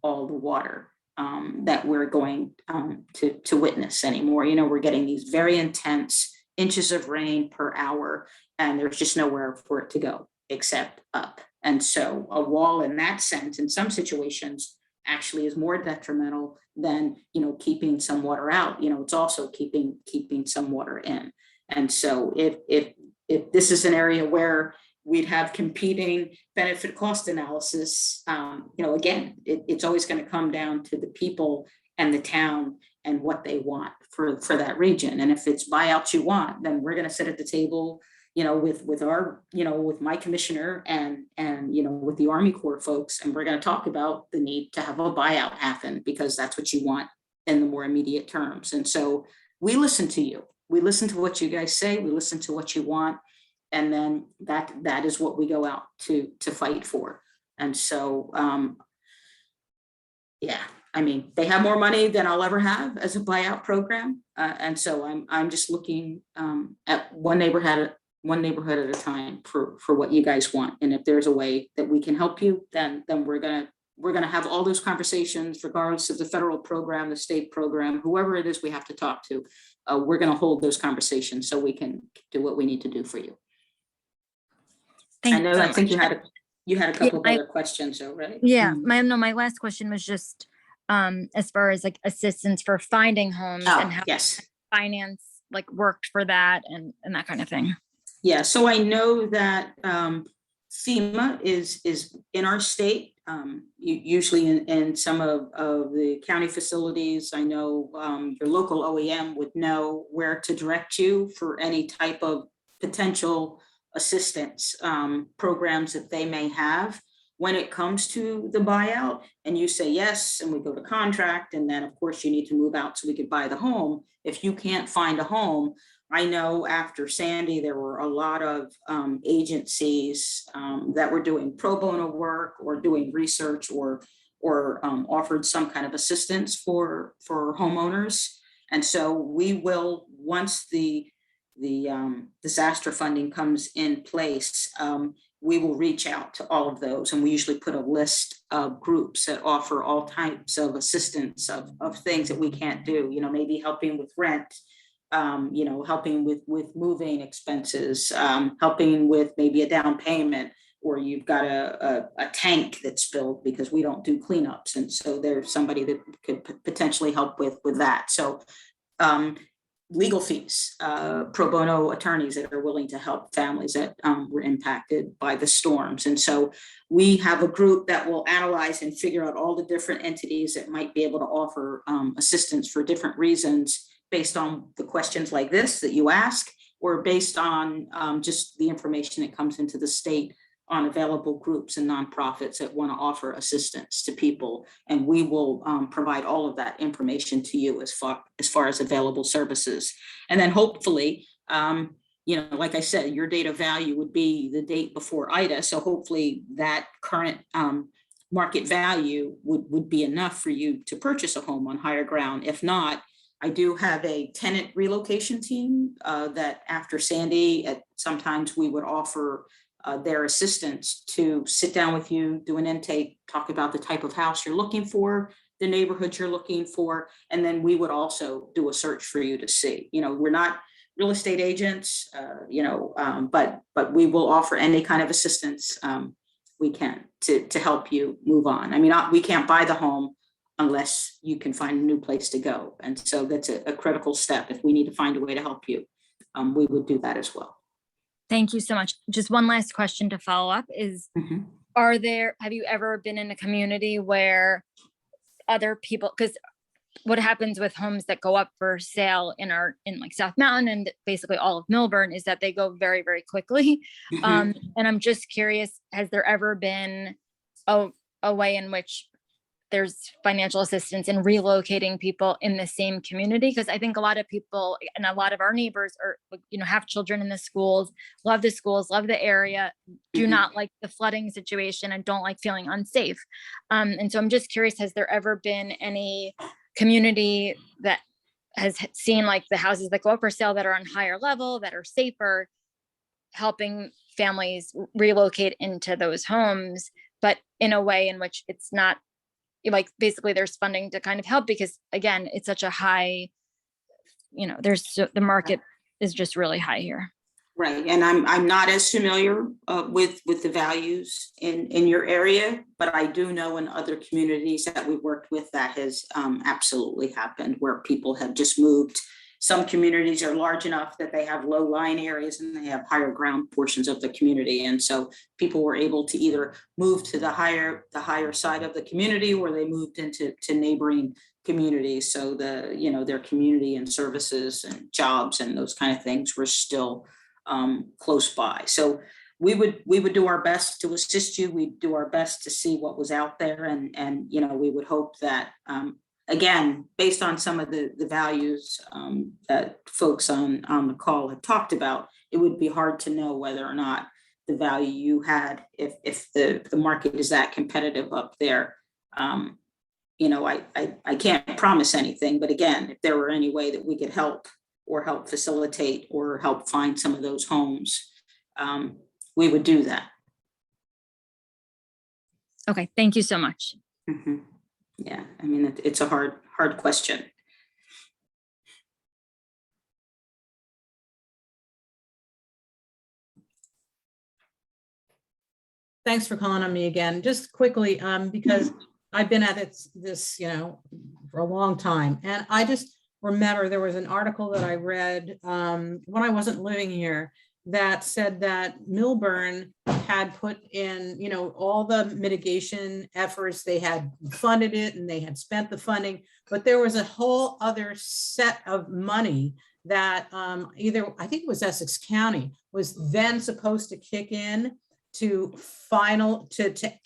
all the water that we're going to witness anymore. We're getting these very intense inches of rain per hour, and there's just nowhere for it to go except up. And so a wall in that sense, in some situations, actually is more detrimental than, keeping some water out. It's also keeping some water in. And so if this is an area where we'd have competing benefit cost analysis, again, it's always going to come down to the people and the town and what they want for that region. And if it's buyouts you want, then we're going to sit at the table, with our, with my commissioner and with the Army Corps folks, and we're going to talk about the need to have a buyout happen, because that's what you want in the more immediate terms. And so we listen to you. We listen to what you guys say. We listen to what you want. And then that is what we go out to fight for. And so, I mean, they have more money than I'll ever have as a buyout program. And so I'm just looking at one neighborhood at a time for what you guys want. And if there's a way that we can help you, then we're gonna have all those conversations, regardless of the federal program, the state program, whoever it is we have to talk to. We're gonna hold those conversations so we can do what we need to do for you. Thank I know, you so I think much. you had a couple of I- other questions, though, right? Yeah, my last question was just as far as like assistance for finding homes and Oh, how yes. finance like worked for that and that kind of thing. Yeah, so I know that FEMA is in our state, usually in some of the county facilities. I know your local OEM would know where to direct you for any type of potential assistance programs that they may have when it comes to the buyout. And you say yes, and we go to contract, and then of course you need to move out so we could buy the home. If you can't find a home, I know after Sandy, there were a lot of agencies that were doing pro bono work or doing research or offered some kind of assistance for homeowners. And so we will, once the disaster funding comes in place, we will reach out to all of those. And we usually put a list of groups that offer all types of assistance of things that we can't do, maybe helping with rent, helping with moving expenses, helping with maybe a down payment, or you've got a tank that's spilled because we don't do cleanups. And so there's somebody that could potentially help with that. So legal fees, pro bono attorneys that are willing to help families that were impacted by the storms. And so we have a group that will analyze and figure out all the different entities that might be able to offer assistance for different reasons, based on the questions like this that you ask, or based on just the information that comes into the state on available groups and nonprofits that want to offer assistance to people. And we will provide all of that information to you as far as available services. And then hopefully, like I said, your date of value would be the date before Ida. So hopefully that current market value would be enough for you to purchase a home on higher ground. If not, I do have a tenant relocation team that after Sandy, sometimes we would offer their assistance to sit down with you, do an intake, talk about the type of house you're looking for, the neighborhood you're looking for, and then we would also do a search for you to see. We're not real estate agents, but we will offer any kind of assistance we can to help you move on. I mean, we can't buy the home unless you can find a new place to go. And so that's a critical step. If we need to find a way to help you, we would do that as well. Thank you so much. Just one last question to follow up is, have you ever been in a community where other people, because what happens with homes that go up for sale in like South Mountain and basically all of Milburn is that they go very, very quickly. And I'm just curious, has there ever been a way in which there's financial assistance in relocating people in the same community? Because I think a lot of people and a lot of our neighbors are, have children in the schools, love the area, do not like the flooding situation and don't like feeling unsafe. And so I'm just curious, has there ever been any community that has seen like the houses that go up for sale that are on higher level, that are safer, helping families relocate into those homes, but in a way in which it's not like basically there's funding to kind of help, because again, it's such a high, the market is just really high here. Right. And I'm not as familiar with the values in your area, but I do know in other communities that we worked with that has absolutely happened, where people have just moved. Some communities are large enough that they have low-lying areas and they have higher ground portions of the community. And so people were able to either move to the higher side of the community, or they moved into neighboring communities. So their community and services and jobs and those kind of things were still close by. So we would do our best to assist you. We'd do our best to see what was out there. And we would hope that, again, based on some of the values that folks on the call have talked about, it would be hard to know whether or not the value you had, if the market is that competitive up there, I can't promise anything, but again, if there were any way that we could help or help facilitate or help find some of those homes, we would do that. Okay, thank you so much. Mhm. Yeah, I mean, it's a hard question. Thanks for calling on me again. Just quickly, because I've been at this, for a long time. And I just remember there was an article that I read when I wasn't living here that said that Milburn had put in, all the mitigation efforts. They had funded it and they had spent the funding, but there was a whole other set of money that either, I think it was Essex County, was then supposed to kick in to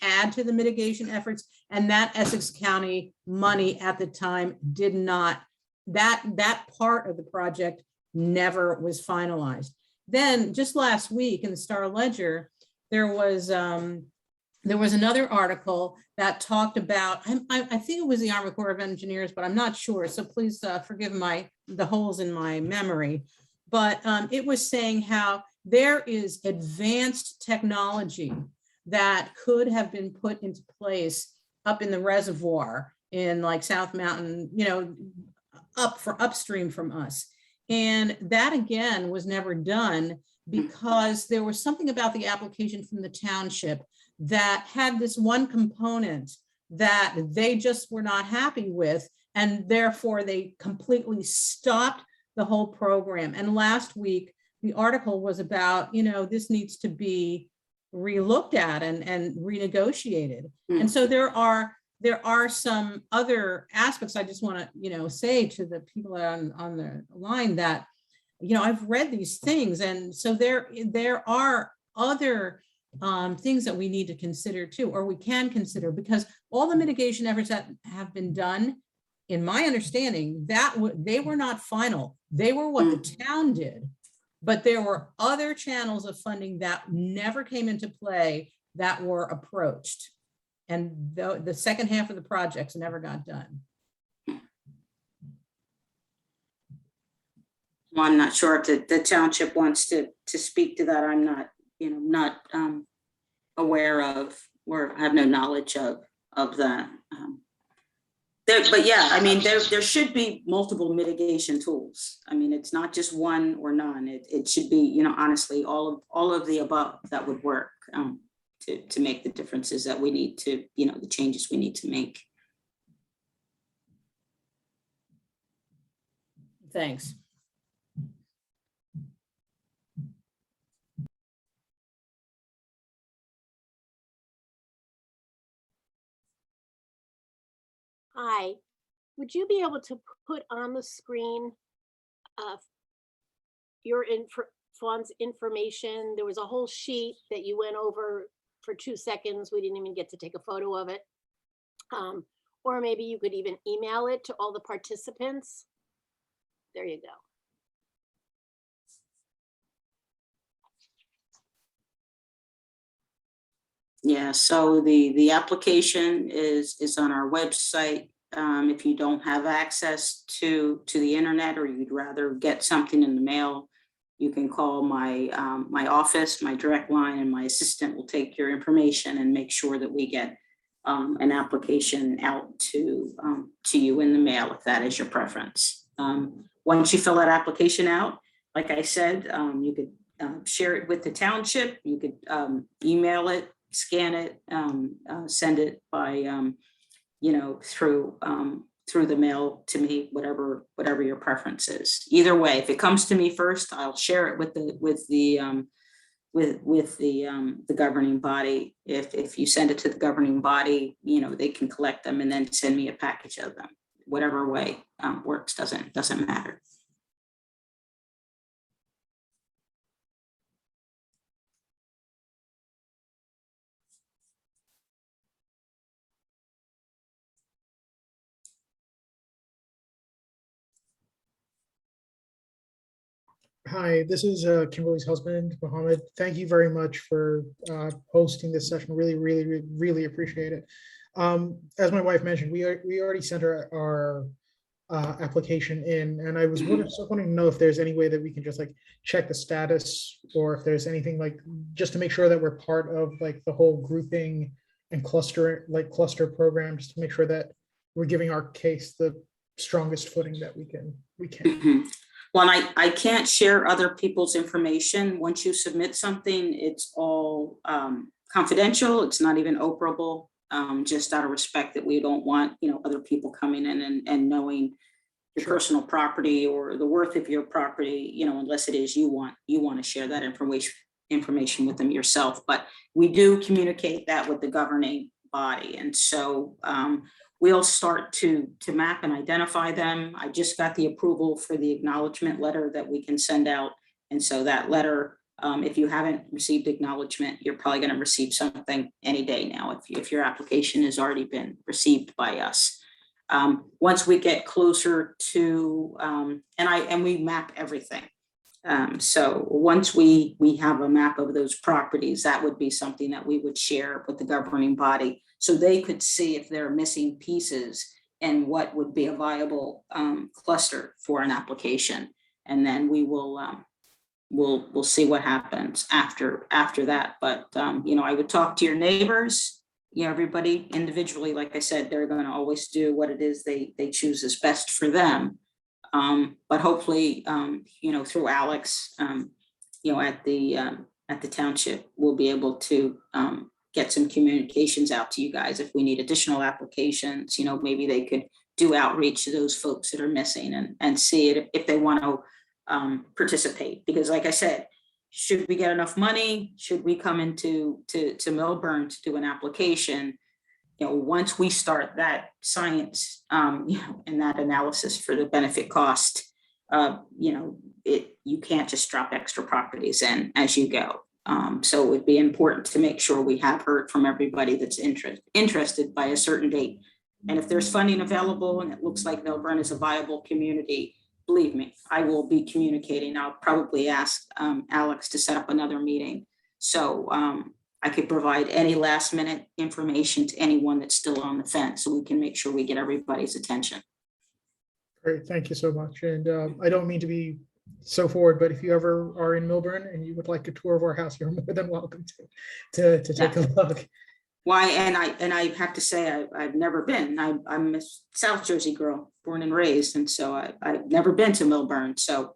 add to the mitigation efforts, and that Essex County money at the time did not, that part of the project never was finalized. Then just last week in the Star Ledger, there was another article that talked about, I think it was the Army Corps of Engineers, but I'm not sure, so please forgive the holes in my memory. But it was saying how there is advanced technology that could have been put into place up in the reservoir in like South Mountain, upstream from us. And that again was never done because there was something about the application from the township that had this one component that they just were not happy with. And therefore they completely stopped the whole program. And last week, the article was about, this needs to be relooked at and renegotiated. And so there are some other aspects I just want to, say to the people on the line that, I've read these things. And so there are other things that we need to consider too, or we can consider, because all the mitigation efforts that have been done, in my understanding, they were not final. They were what the town did. But there were other channels of funding that never came into play that were approached. And the second half of the projects never got done. Well, I'm not sure if the township wants to speak to that. I'm not, not aware of, or have no knowledge of that. But yeah, I mean, there should be multiple mitigation tools. I mean, it's not just one or none. It should be, honestly, all of the above that would work to make the differences that we need to, the changes we need to make. Thanks. Hi, would you be able to put on the screen your Fawn's information? There was a whole sheet that you went over for 2 seconds. We didn't even get to take a photo of it. Or maybe you could even email it to all the participants. There you go. Yeah, so the application is on our website. If you don't have access to the internet, or you'd rather get something in the mail, you can call my office, my direct line, and my assistant will take your information and make sure that we get an application out to you in the mail, if that is your preference. Once you fill that application out, like I said, you could share it with the township. You could email it, scan it, send it by, through the mail to me, whatever your preference is. Either way, if it comes to me first, I'll share it with the governing body. If you send it to the governing body, they can collect them and then send me a package of them. Whatever way works, doesn't matter. Hi, this is Kimberly's husband, Mohammed. Thank you very much for hosting this session. Really appreciate it. As my wife mentioned, we already sent our application in, and I was wanting to know if there's any way that we can just like check the status, or if there's anything like, just to make sure that we're part of like the whole grouping and cluster program, just to make sure that we're giving our case the strongest footing that we can. Mhm. Well, I can't share other people's information. Once you submit something, it's all confidential. It's not even operable, just out of respect that we don't want, other people coming in and knowing your Sure. personal property or the worth of your property, unless it is you want to share that information with them yourself. But we do communicate that with the governing body. And so we'll start to map and identify them. I just got the approval for the acknowledgement letter that we can send out. And so that letter, if you haven't received acknowledgement, you're probably going to receive something any day now if your application has already been received by us. Once we get closer to, and we map everything. So once we have a map of those properties, that would be something that we would share with the governing body, so they could see if there are missing pieces and what would be a viable cluster for an application. And then we will we'll see what happens after that. But I would talk to your neighbors. Everybody individually, like I said, they're going to always do what it is they choose is best for them. But hopefully, through Alex, at the township, we'll be able to get some communications out to you guys. If we need additional applications, maybe they could do outreach to those folks that are missing and see it if they want to participate. Because like I said, should we get enough money? Should we come into Millburn to do an application? Once we start that science, and that analysis for the benefit cost, you can't just drop extra properties in as you go. So it would be important to make sure we have heard from everybody that's interested by a certain date. And if there's funding available and it looks like Millburn is a viable community, believe me, I will be communicating. I'll probably ask Alex to set up another meeting. So I could provide any last minute information to anyone that's still on the fence, so we can make sure we get everybody's attention. Great, thank you so much. And I don't mean to be so forward, but if you ever are in Millburn and you would like a tour of our house, you're more than welcome to take a look. Why? And I have to say, I've never been. I'm a South Jersey girl, born and raised, and so I've never been to Millburn. So,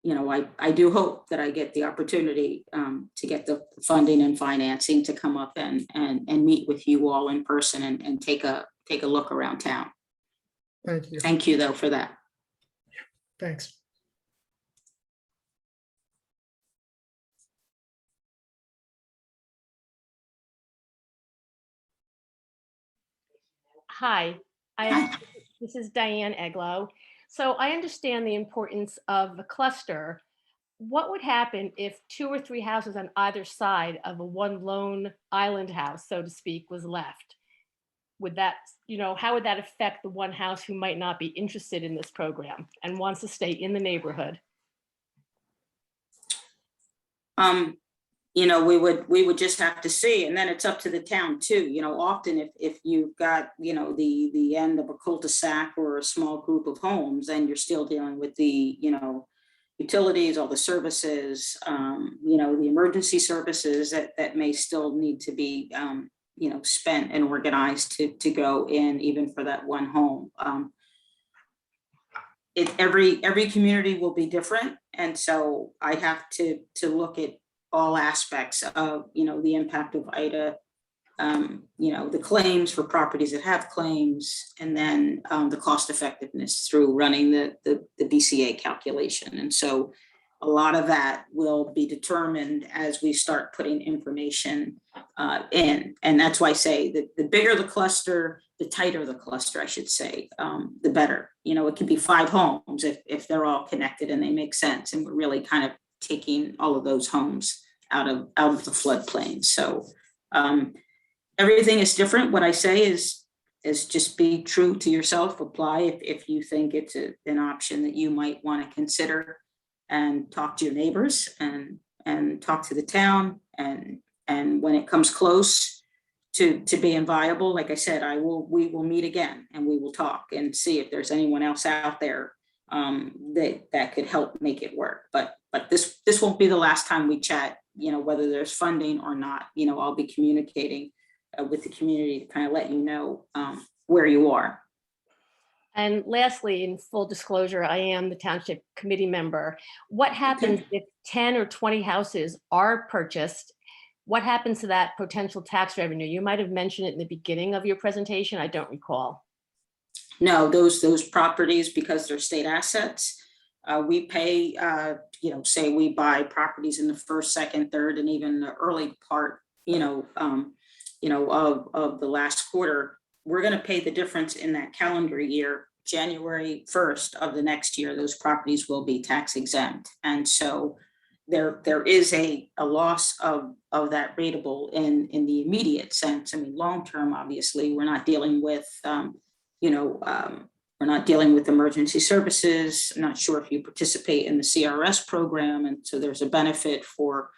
I do hope that I get the opportunity to get the funding and financing to come up and meet with you all in person and take a look around town. Thank you. Thank you, though, for that. Thanks. Hi, this is Diane Eglow. So I understand the importance of the cluster. What would happen if 2 or 3 houses on either side of a one lone island house, so to speak, was left? Would that, how would that affect the one house who might not be interested in this program and wants to stay in the neighborhood? We would just have to see, and then it's up to the town too. Often if you've got, the end of a cul-de-sac or a small group of homes, then you're still dealing with the, utilities, all the services, the emergency services that may still need to be, spent and organized to go in even for that one home. Every community will be different. And so I have to look at all aspects of, the impact of Ida, the claims for properties that have claims, and then the cost effectiveness through running the BCA calculation. And so a lot of that will be determined as we start putting information in. And that's why I say that the bigger the cluster, the tighter the cluster, I should say, the better. It could be 5 homes if they're all connected and they make sense. And we're really kind of taking all of those homes out of the floodplain. So everything is different. What I say is just be true to yourself. Apply if you think it's an option that you might want to consider, and talk to your neighbors and talk to the town. And when it comes close, to being viable, like I said, we will meet again and we will talk and see if there's anyone else out there that could help make it work. But this won't be the last time we chat, whether there's funding or not. I'll be communicating with the community to kind of let you know where you are. And lastly, in full disclosure, I am the township committee member. What happens if 10 or 20 houses are purchased? What happens to that potential tax revenue? You might have mentioned it in the beginning of your presentation. I don't recall. No, those properties, because they're state assets, we pay, say we buy properties in the first, second, third, and even the early part, of the last quarter. We're going to pay the difference in that calendar year. January 1st of the next year, those properties will be tax exempt. And so there is a loss of that rateable in the immediate sense. I mean, long-term, obviously, we're not dealing with, we're not dealing with emergency services. I'm not sure if you participate in the CRS program. And so there's a benefit for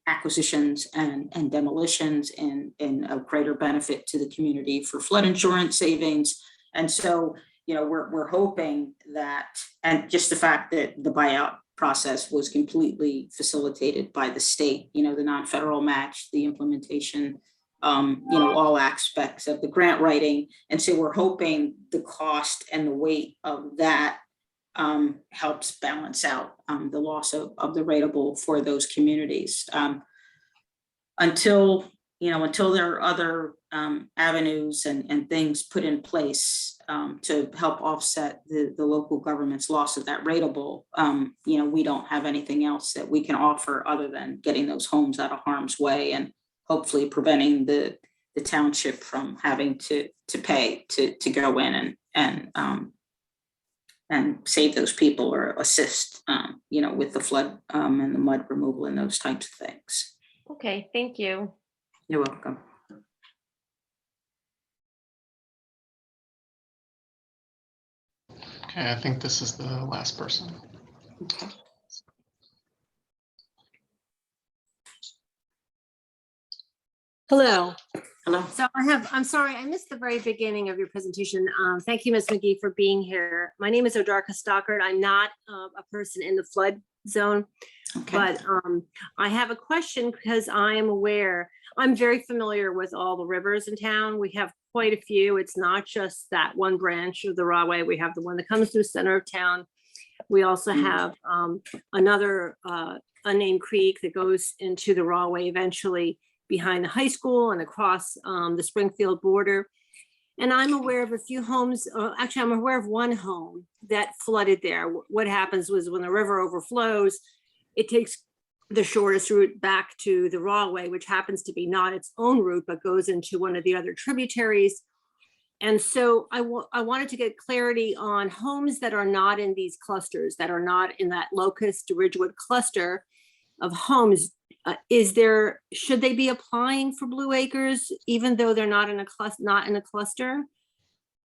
acquisitions and demolitions and a greater benefit to the community for flood insurance savings. And so, we're hoping that, and just the fact that the buyout process was completely facilitated by the state, the non-federal match, the implementation, all aspects of the grant writing. And so we're hoping the cost and the weight of that helps balance out the loss of the rateable for those communities. Until there are other avenues and things put in place to help offset the local government's loss of that rateable, we don't have anything else that we can offer other than getting those homes out of harm's way and hopefully preventing the township from having to pay to go in and save those people or assist, with the flood and the mud removal and those types of things. Okay, thank you. You're welcome. Okay, I think this is the last person. Okay. Hello. Hello. So I'm sorry, I missed the very beginning of your presentation. Thank you, Ms. McGee, for being here. My name is Odarka Stockard. I'm not a person in the flood zone, but I have a question because I am aware, I'm very familiar with all the rivers in town. We have quite a few. It's not just that one branch of the Rahway. We have the one that comes through the center of town. We also have another unnamed creek that goes into the Rahway eventually behind the high school and across the Springfield border. And I'm aware of a few homes, actually I'm aware of one home that flooded there. What happens was when the river overflows, it takes the shortest route back to the Rahway, which happens to be not its own route, but goes into one of the other tributaries. And so I wanted to get clarity on homes that are not in these clusters, that are not in that Locust to Ridgewood cluster of homes. Should they be applying for Blue Acres, even though they're not in a cluster?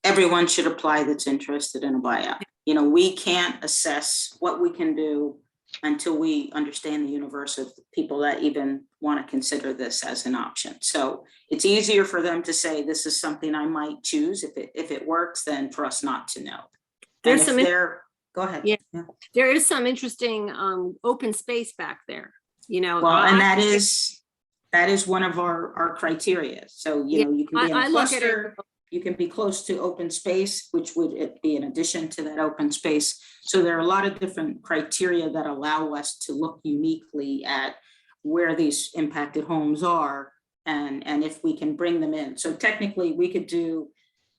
Everyone should apply that's interested in a buyout. We can't assess what we can do until we understand the universe of the people that even want to consider this as an option. So it's easier for them to say, this is something I might choose if it works, than for us not to know. There's go ahead. Yeah. There is some interesting open space back there. Well, and that is one of our criteria. So, you can be in a cluster, you can be close to open space, which would be in addition to that open space. So there are a lot of different criteria that allow us to look uniquely at where these impacted homes are and if we can bring them in. So technically we could do,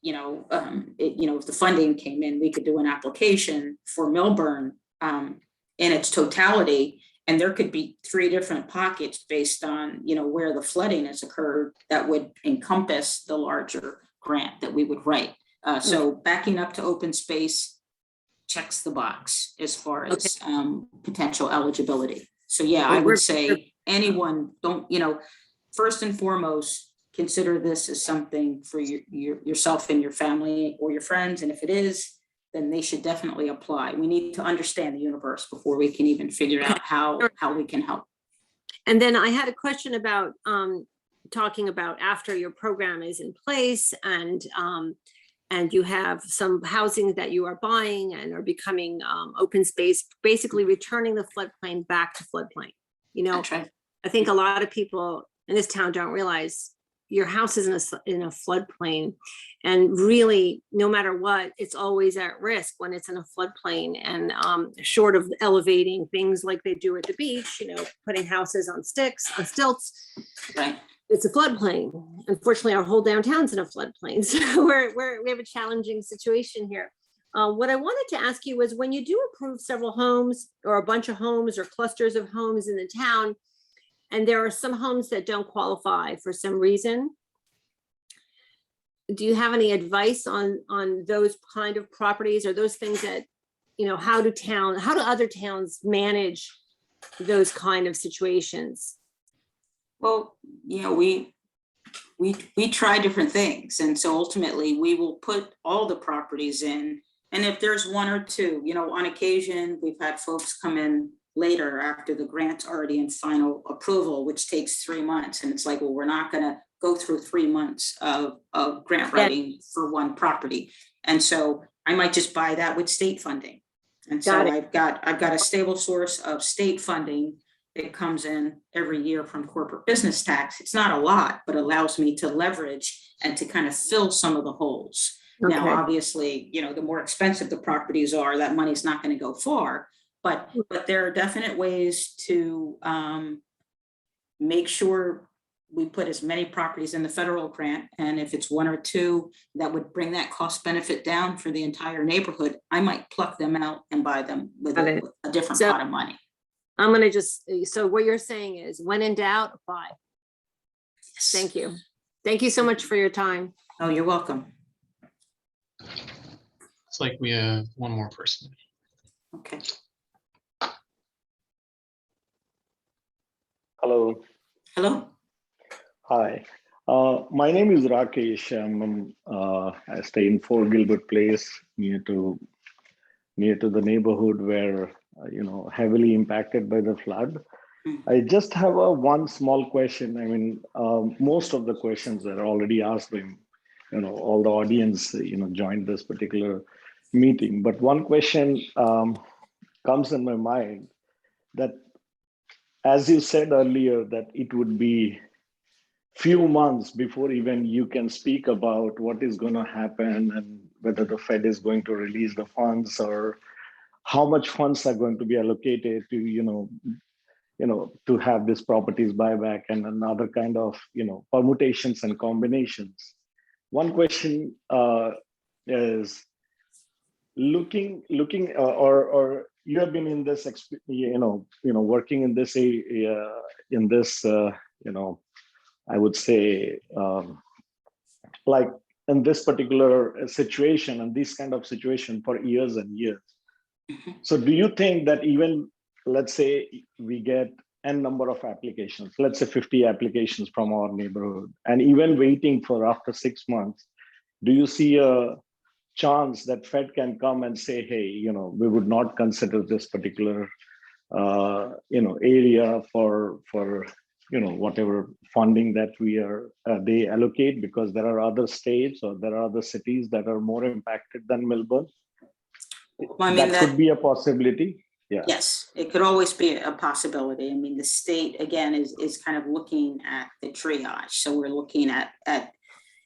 if the funding came in, we could do an application for Millburn in its totality. And there could be 3 different pockets based on, where the flooding has occurred that would encompass the larger grant that we would write. So backing up to open space checks the box as far as potential eligibility. So yeah, I would say anyone first and foremost, consider this as something for yourself and your family or your friends. And if it is, then they should definitely apply. We need to understand the universe before we can even figure out how we can help. And then I had a question about talking about after your program is in place and you have some housing that you are buying and are becoming open space, basically returning the floodplain back to floodplain. You know, That's right. I think a lot of people in this town don't realize your house is in a floodplain, and really, no matter what, it's always at risk when it's in a floodplain. And short of elevating things like they do at the beach, you know, putting houses on stilts, Right. it's a floodplain. Unfortunately, our whole downtown's in a floodplain, so we have a challenging situation here. What I wanted to ask you was, when you do approve several homes or a bunch of homes or clusters of homes in the town, and there are some homes that don't qualify for some reason, do you have any advice on those kind of properties, or those things that, you know, how do other towns manage those kind of situations? Well, you know, we try different things. And so ultimately we will put all the properties in. And if there's one or two, you know, on occasion, we've had folks come in later after the grant's already in final approval, which takes 3 months. And it's like, well, we're not going to go through 3 months of grant writing for one property. And so I might just buy that with state funding. And so I've got a stable source of state funding that comes in every year from corporate business tax. It's not a lot, but allows me to leverage and to kind of fill some of the holes. Okay. Now, obviously, you know, the more expensive the properties are, that money's not going to go far. But there are definite ways to make sure we put as many properties in the federal grant. And if it's one or two that would bring that cost benefit down for the entire neighborhood, I might pluck them out and buy them with a different pot of money. I'm going to so what you're saying is, when in doubt, apply. Yes. Thank you. Thank you so much for your time. Oh, you're welcome. It's like we have one more person. Okay. Hello. Hello. Hi. My name is Rakesh. I stay in Fort Gilbert Place, near to the neighborhood where heavily impacted by the flood. I just have one small question. I mean, most of the questions are already asked by all the audience joined this particular meeting. But one question comes in my mind, that as you said earlier, that it would be few months before even you can speak about what is going to happen and whether the Fed is going to release the funds, or how much funds are going to be allocated to to have this properties buyback and another kind of permutations and combinations. One question is looking or you have been in this working in this area, in this I would say like in this particular situation and this kind of situation for years and years. So do you think that even, let's say we get n number of applications, let's say 50 applications from our neighborhood, and even waiting for after 6 months, do you see a chance that Fed can come and say, hey, we would not consider this particular area for whatever funding that they allocate, because there are other states or there are other cities that are more impacted than Melbourne? Well, I mean, that could be a possibility. Yeah. Yes, it could always be a possibility. I mean, the state, again, is kind of looking at the triage. So we're looking at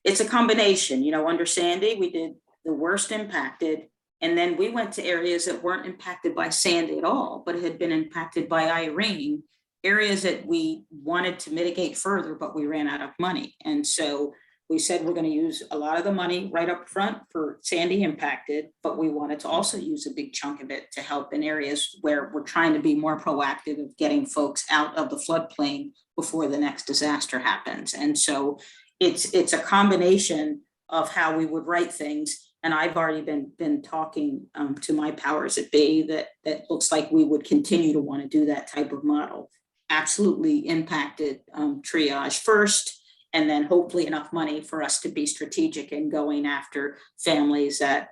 it's a combination. Under Sandy, we did the worst impacted, and then we went to areas that weren't impacted by Sandy at all, but had been impacted by Irene, areas that we wanted to mitigate further, but we ran out of money. And so we said we're going to use a lot of the money right up front for Sandy impacted, but we wanted to also use a big chunk of it to help in areas where we're trying to be more proactive of getting folks out of the floodplain before the next disaster happens. And so it's a combination of how we would write things. And I've already been talking to my powers that be that looks like we would continue to want to do that type of model. Absolutely impacted triage first, and then hopefully enough money for us to be strategic in going after families that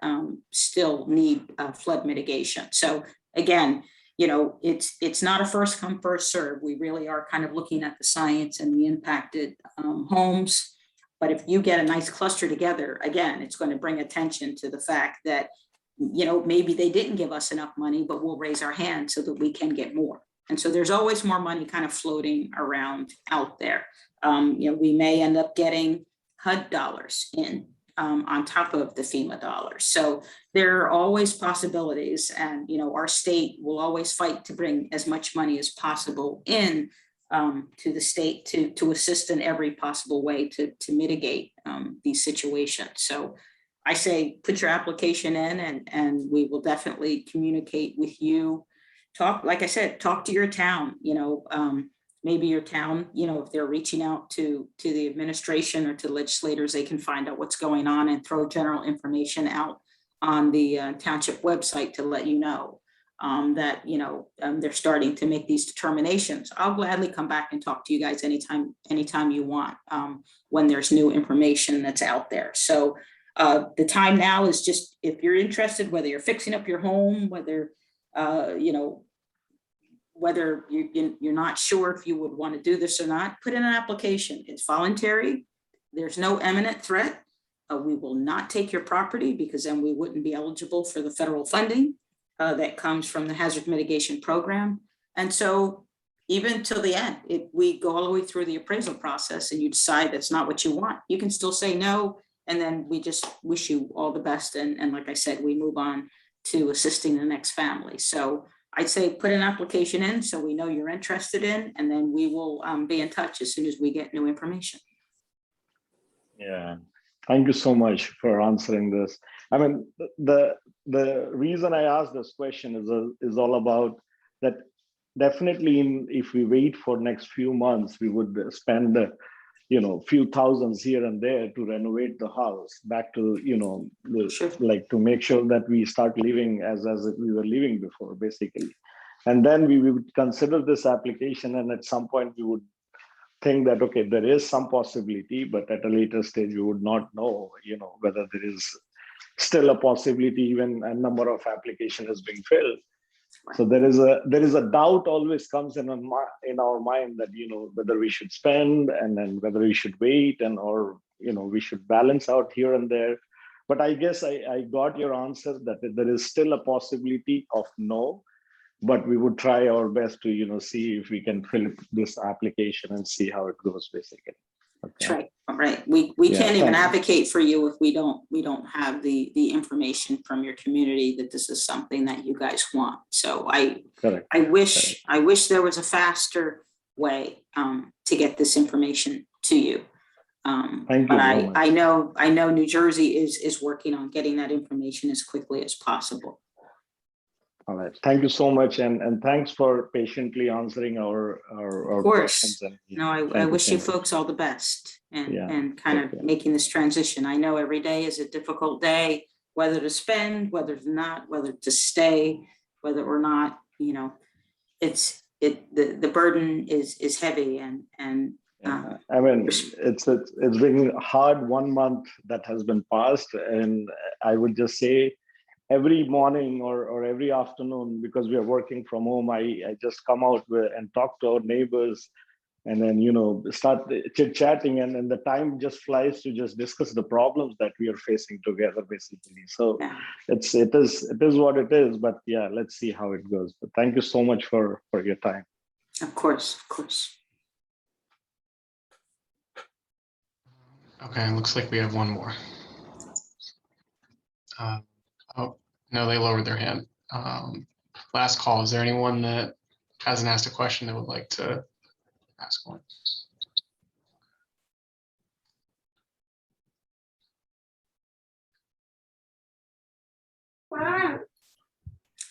still need flood mitigation. So again, it's not a first come, first serve. We really are kind of looking at the science and the impacted homes. But if you get a nice cluster together, again, it's going to bring attention to the fact that, maybe they didn't give us enough money, but we'll raise our hand so that we can get more. And so there's always more money kind of floating around out there. We may end up getting HUD dollars in on top of the FEMA dollars. So there are always possibilities, and our state will always fight to bring as much money as possible in to the state to assist in every possible way to mitigate these situations. So I say put your application in, and we will definitely communicate with you. Like I said, talk to your town. Maybe your town, if they're reaching out to the administration or to legislators, they can find out what's going on and throw general information out on the township website to let you know that they're starting to make these determinations. I'll gladly come back and talk to you guys anytime you want, when there's new information that's out there. So the time now is just, if you're interested, whether you're fixing up your home, whether whether you're not sure if you would want to do this or not, put in an application. It's voluntary. There's no imminent threat. We will not take your property, because then we wouldn't be eligible for the federal funding that comes from the hazard mitigation program. And so even till the end, if we go all the way through the appraisal process and you decide that's not what you want, you can still say no. And then we just wish you all the best. And like I said, we move on to assisting the next family. So I'd say put an application in so we know you're interested in, and then we will be in touch as soon as we get new information. Yeah, thank you so much for answering this. I mean, the reason I asked this question is all about that. Definitely, if we wait for next few months, we would spend few thousands here and there to renovate the house back to like to make sure that we start living as we were living before, basically. And then we would consider this application, and at some point we would think that, okay, there is some possibility, but at a later stage we would not know whether there is still a possibility. Even a number of application has been filled. So there is a doubt always comes in our mind that whether we should spend, and then whether we should wait, or we should balance out here and there. But I guess I got your answer that there is still a possibility of no, but we would try our best to see if we can fill this application and see how it goes, basically. Okay. That's right. All right. We can't even advocate for you if we don't have the information from your community that this is something that you guys want. So I wish there was a faster way to get this information to you. But I know New Jersey is working on getting that information as quickly as possible. All right. Thank you so much. And thanks for patiently answering our questions. And, I wish you folks all the best and kind of making this transition. I know every day is a difficult day, whether to spend, whether to not, whether to stay, whether or not, the burden is heavy and I mean, it's been hard 1 month that has been passed, and I would just say every morning or every afternoon, because we are working from home, I just come out and talk to our neighbors, and then start chit-chatting, and then the time just flies to just discuss the problems that we are facing together, basically. So it is what it is, but yeah, let's see how it goes. But thank you so much for your time. Of course. Okay, looks like we have one more. Oh, no, they lowered their hand. Last call. Is there anyone that hasn't asked a question that would like to ask one?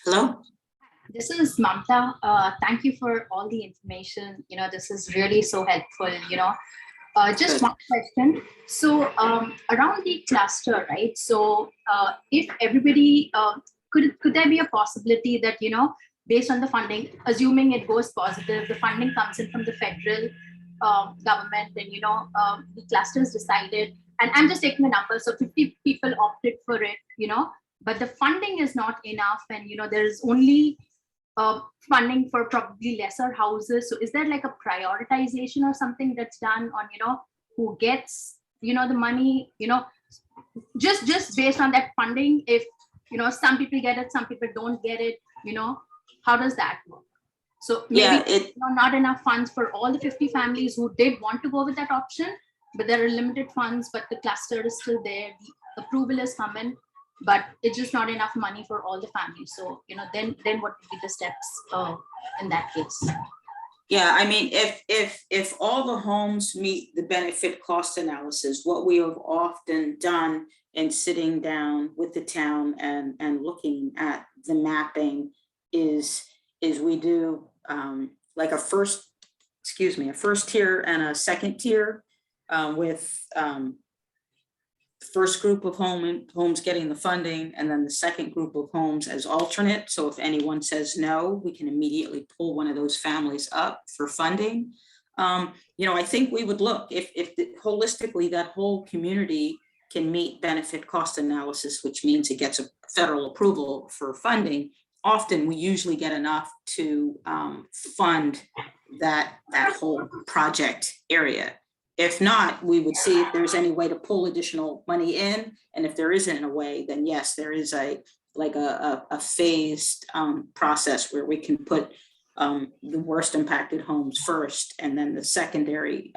Hello? This is Mamta. Thank you for all the information. This is really so helpful. Just one question. So around the cluster, right? So if everybody, could there be a possibility that, based on the funding, assuming it goes positive, the funding comes in from the federal government, and, the cluster is decided, and I'm just taking a number. So 50 people opted for it, but the funding is not enough, and, there is only funding for probably lesser houses. So is there like a prioritization or something that's done on, who gets, the money, just based on that funding? If, some people get it, some people don't get it, how does that work? So Yeah, maybe not enough funds for all the 50 families who did want to go with that option, but there are limited funds, but the cluster is still there. The approval is coming, but it's just not enough money for all the families. So, then what would be the steps in that case? Yeah, I mean, if all the homes meet the benefit cost analysis, what we have often done in sitting down with the town and looking at the mapping is we do like a first tier and a second tier with first group of homes getting the funding, and then the second group of homes as alternate. So if anyone says no, we can immediately pull one of those families up for funding. I think we would look if holistically that whole community can meet benefit cost analysis, which means it gets a federal approval for funding. Often we usually get enough to fund that whole project area. If not, we would see if there's any way to pull additional money in. And if there isn't a way, then yes, there is a phased process where we can put the worst impacted homes first, and then the secondary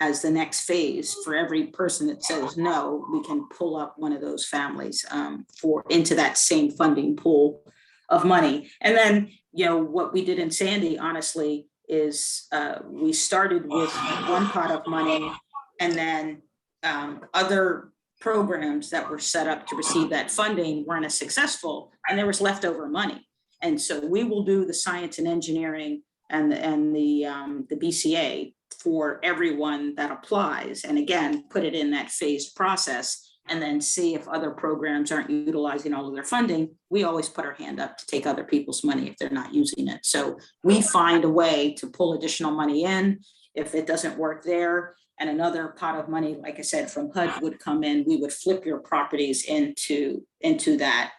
as the next phase. For every person that says no, we can pull up one of those families into that same funding pool of money. And then, what we did in Sandy, honestly, is we started with one pot of money, and then other programs that were set up to receive that funding weren't as successful, and there was leftover money. And so we will do the science and engineering and the BCA for everyone that applies, and again, put it in that phased process, and then see if other programs aren't utilizing all of their funding. We always put our hand up to take other people's money if they're not using it. So we find a way to pull additional money in. If it doesn't work there, and another pot of money, like I said, from HUD would come in, we would flip your properties into that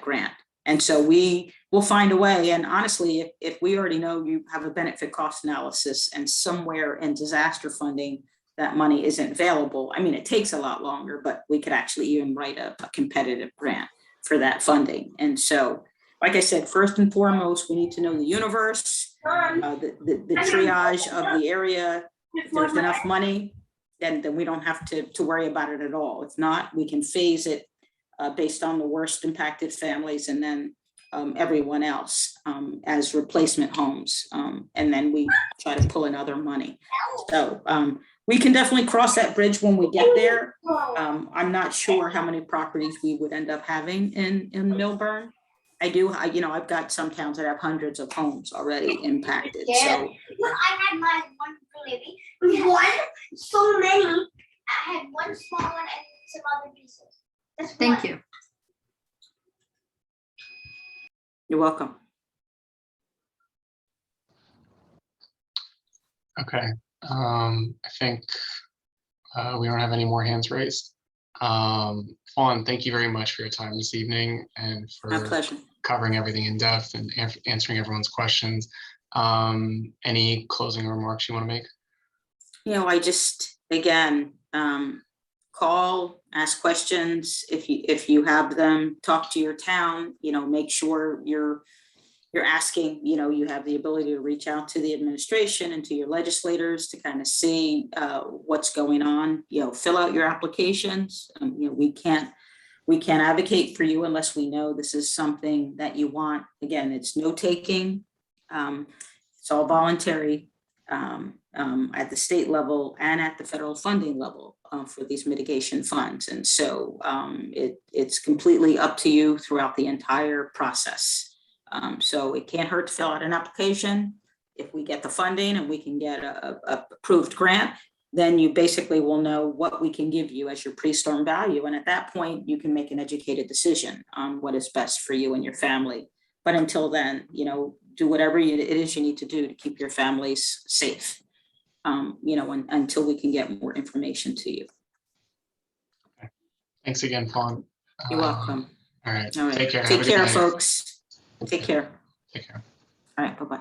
grant. And so we will find a way. And honestly, if we already know you have a benefit cost analysis and somewhere in disaster funding that money isn't available, I mean, it takes a lot longer, but we could actually even write a competitive grant for that funding. And so, like I said, first and foremost, we need to know the universe, the triage of the area. If there's enough money, then we don't have to worry about it at all. If not, we can phase it based on the worst impacted families, and then everyone else as replacement homes. And then we try to pull in other money. So we can definitely cross that bridge when we get there. I'm not sure how many properties we would end up having in Millburn. I've got some towns that have hundreds of homes already impacted. So I had my one baby. So many. I had one small one and some other pieces. Thank you. you're welcome. Okay, I think we don't have any more hands raised. Fawn, thank you very much for your time this evening and My for pleasure. covering everything in depth and answering everyone's questions. Any closing remarks you want to make? I just, again, call, ask questions if you have them, talk to your town, make sure you're asking, you have the ability to reach out to the administration and to your legislators to kind of see what's going on, fill out your applications. We can't advocate for you unless we know this is something that you want. Again, it's no taking. It's all voluntary at the state level and at the federal funding level for these mitigation funds. And so it's completely up to you throughout the entire process. So it can't hurt to fill out an application. If we get the funding and we can get a approved grant, then you basically will know what we can give you as your pre-storm value. And at that point, you can make an educated decision on what is best for you and your family. But until then, do whatever it is you need to do to keep your families safe, until we can get more information to you. Okay. Thanks again, Fawn. You're welcome. All right. All right. Take care. Take care, folks. Take care. Take care. All right, bye-bye.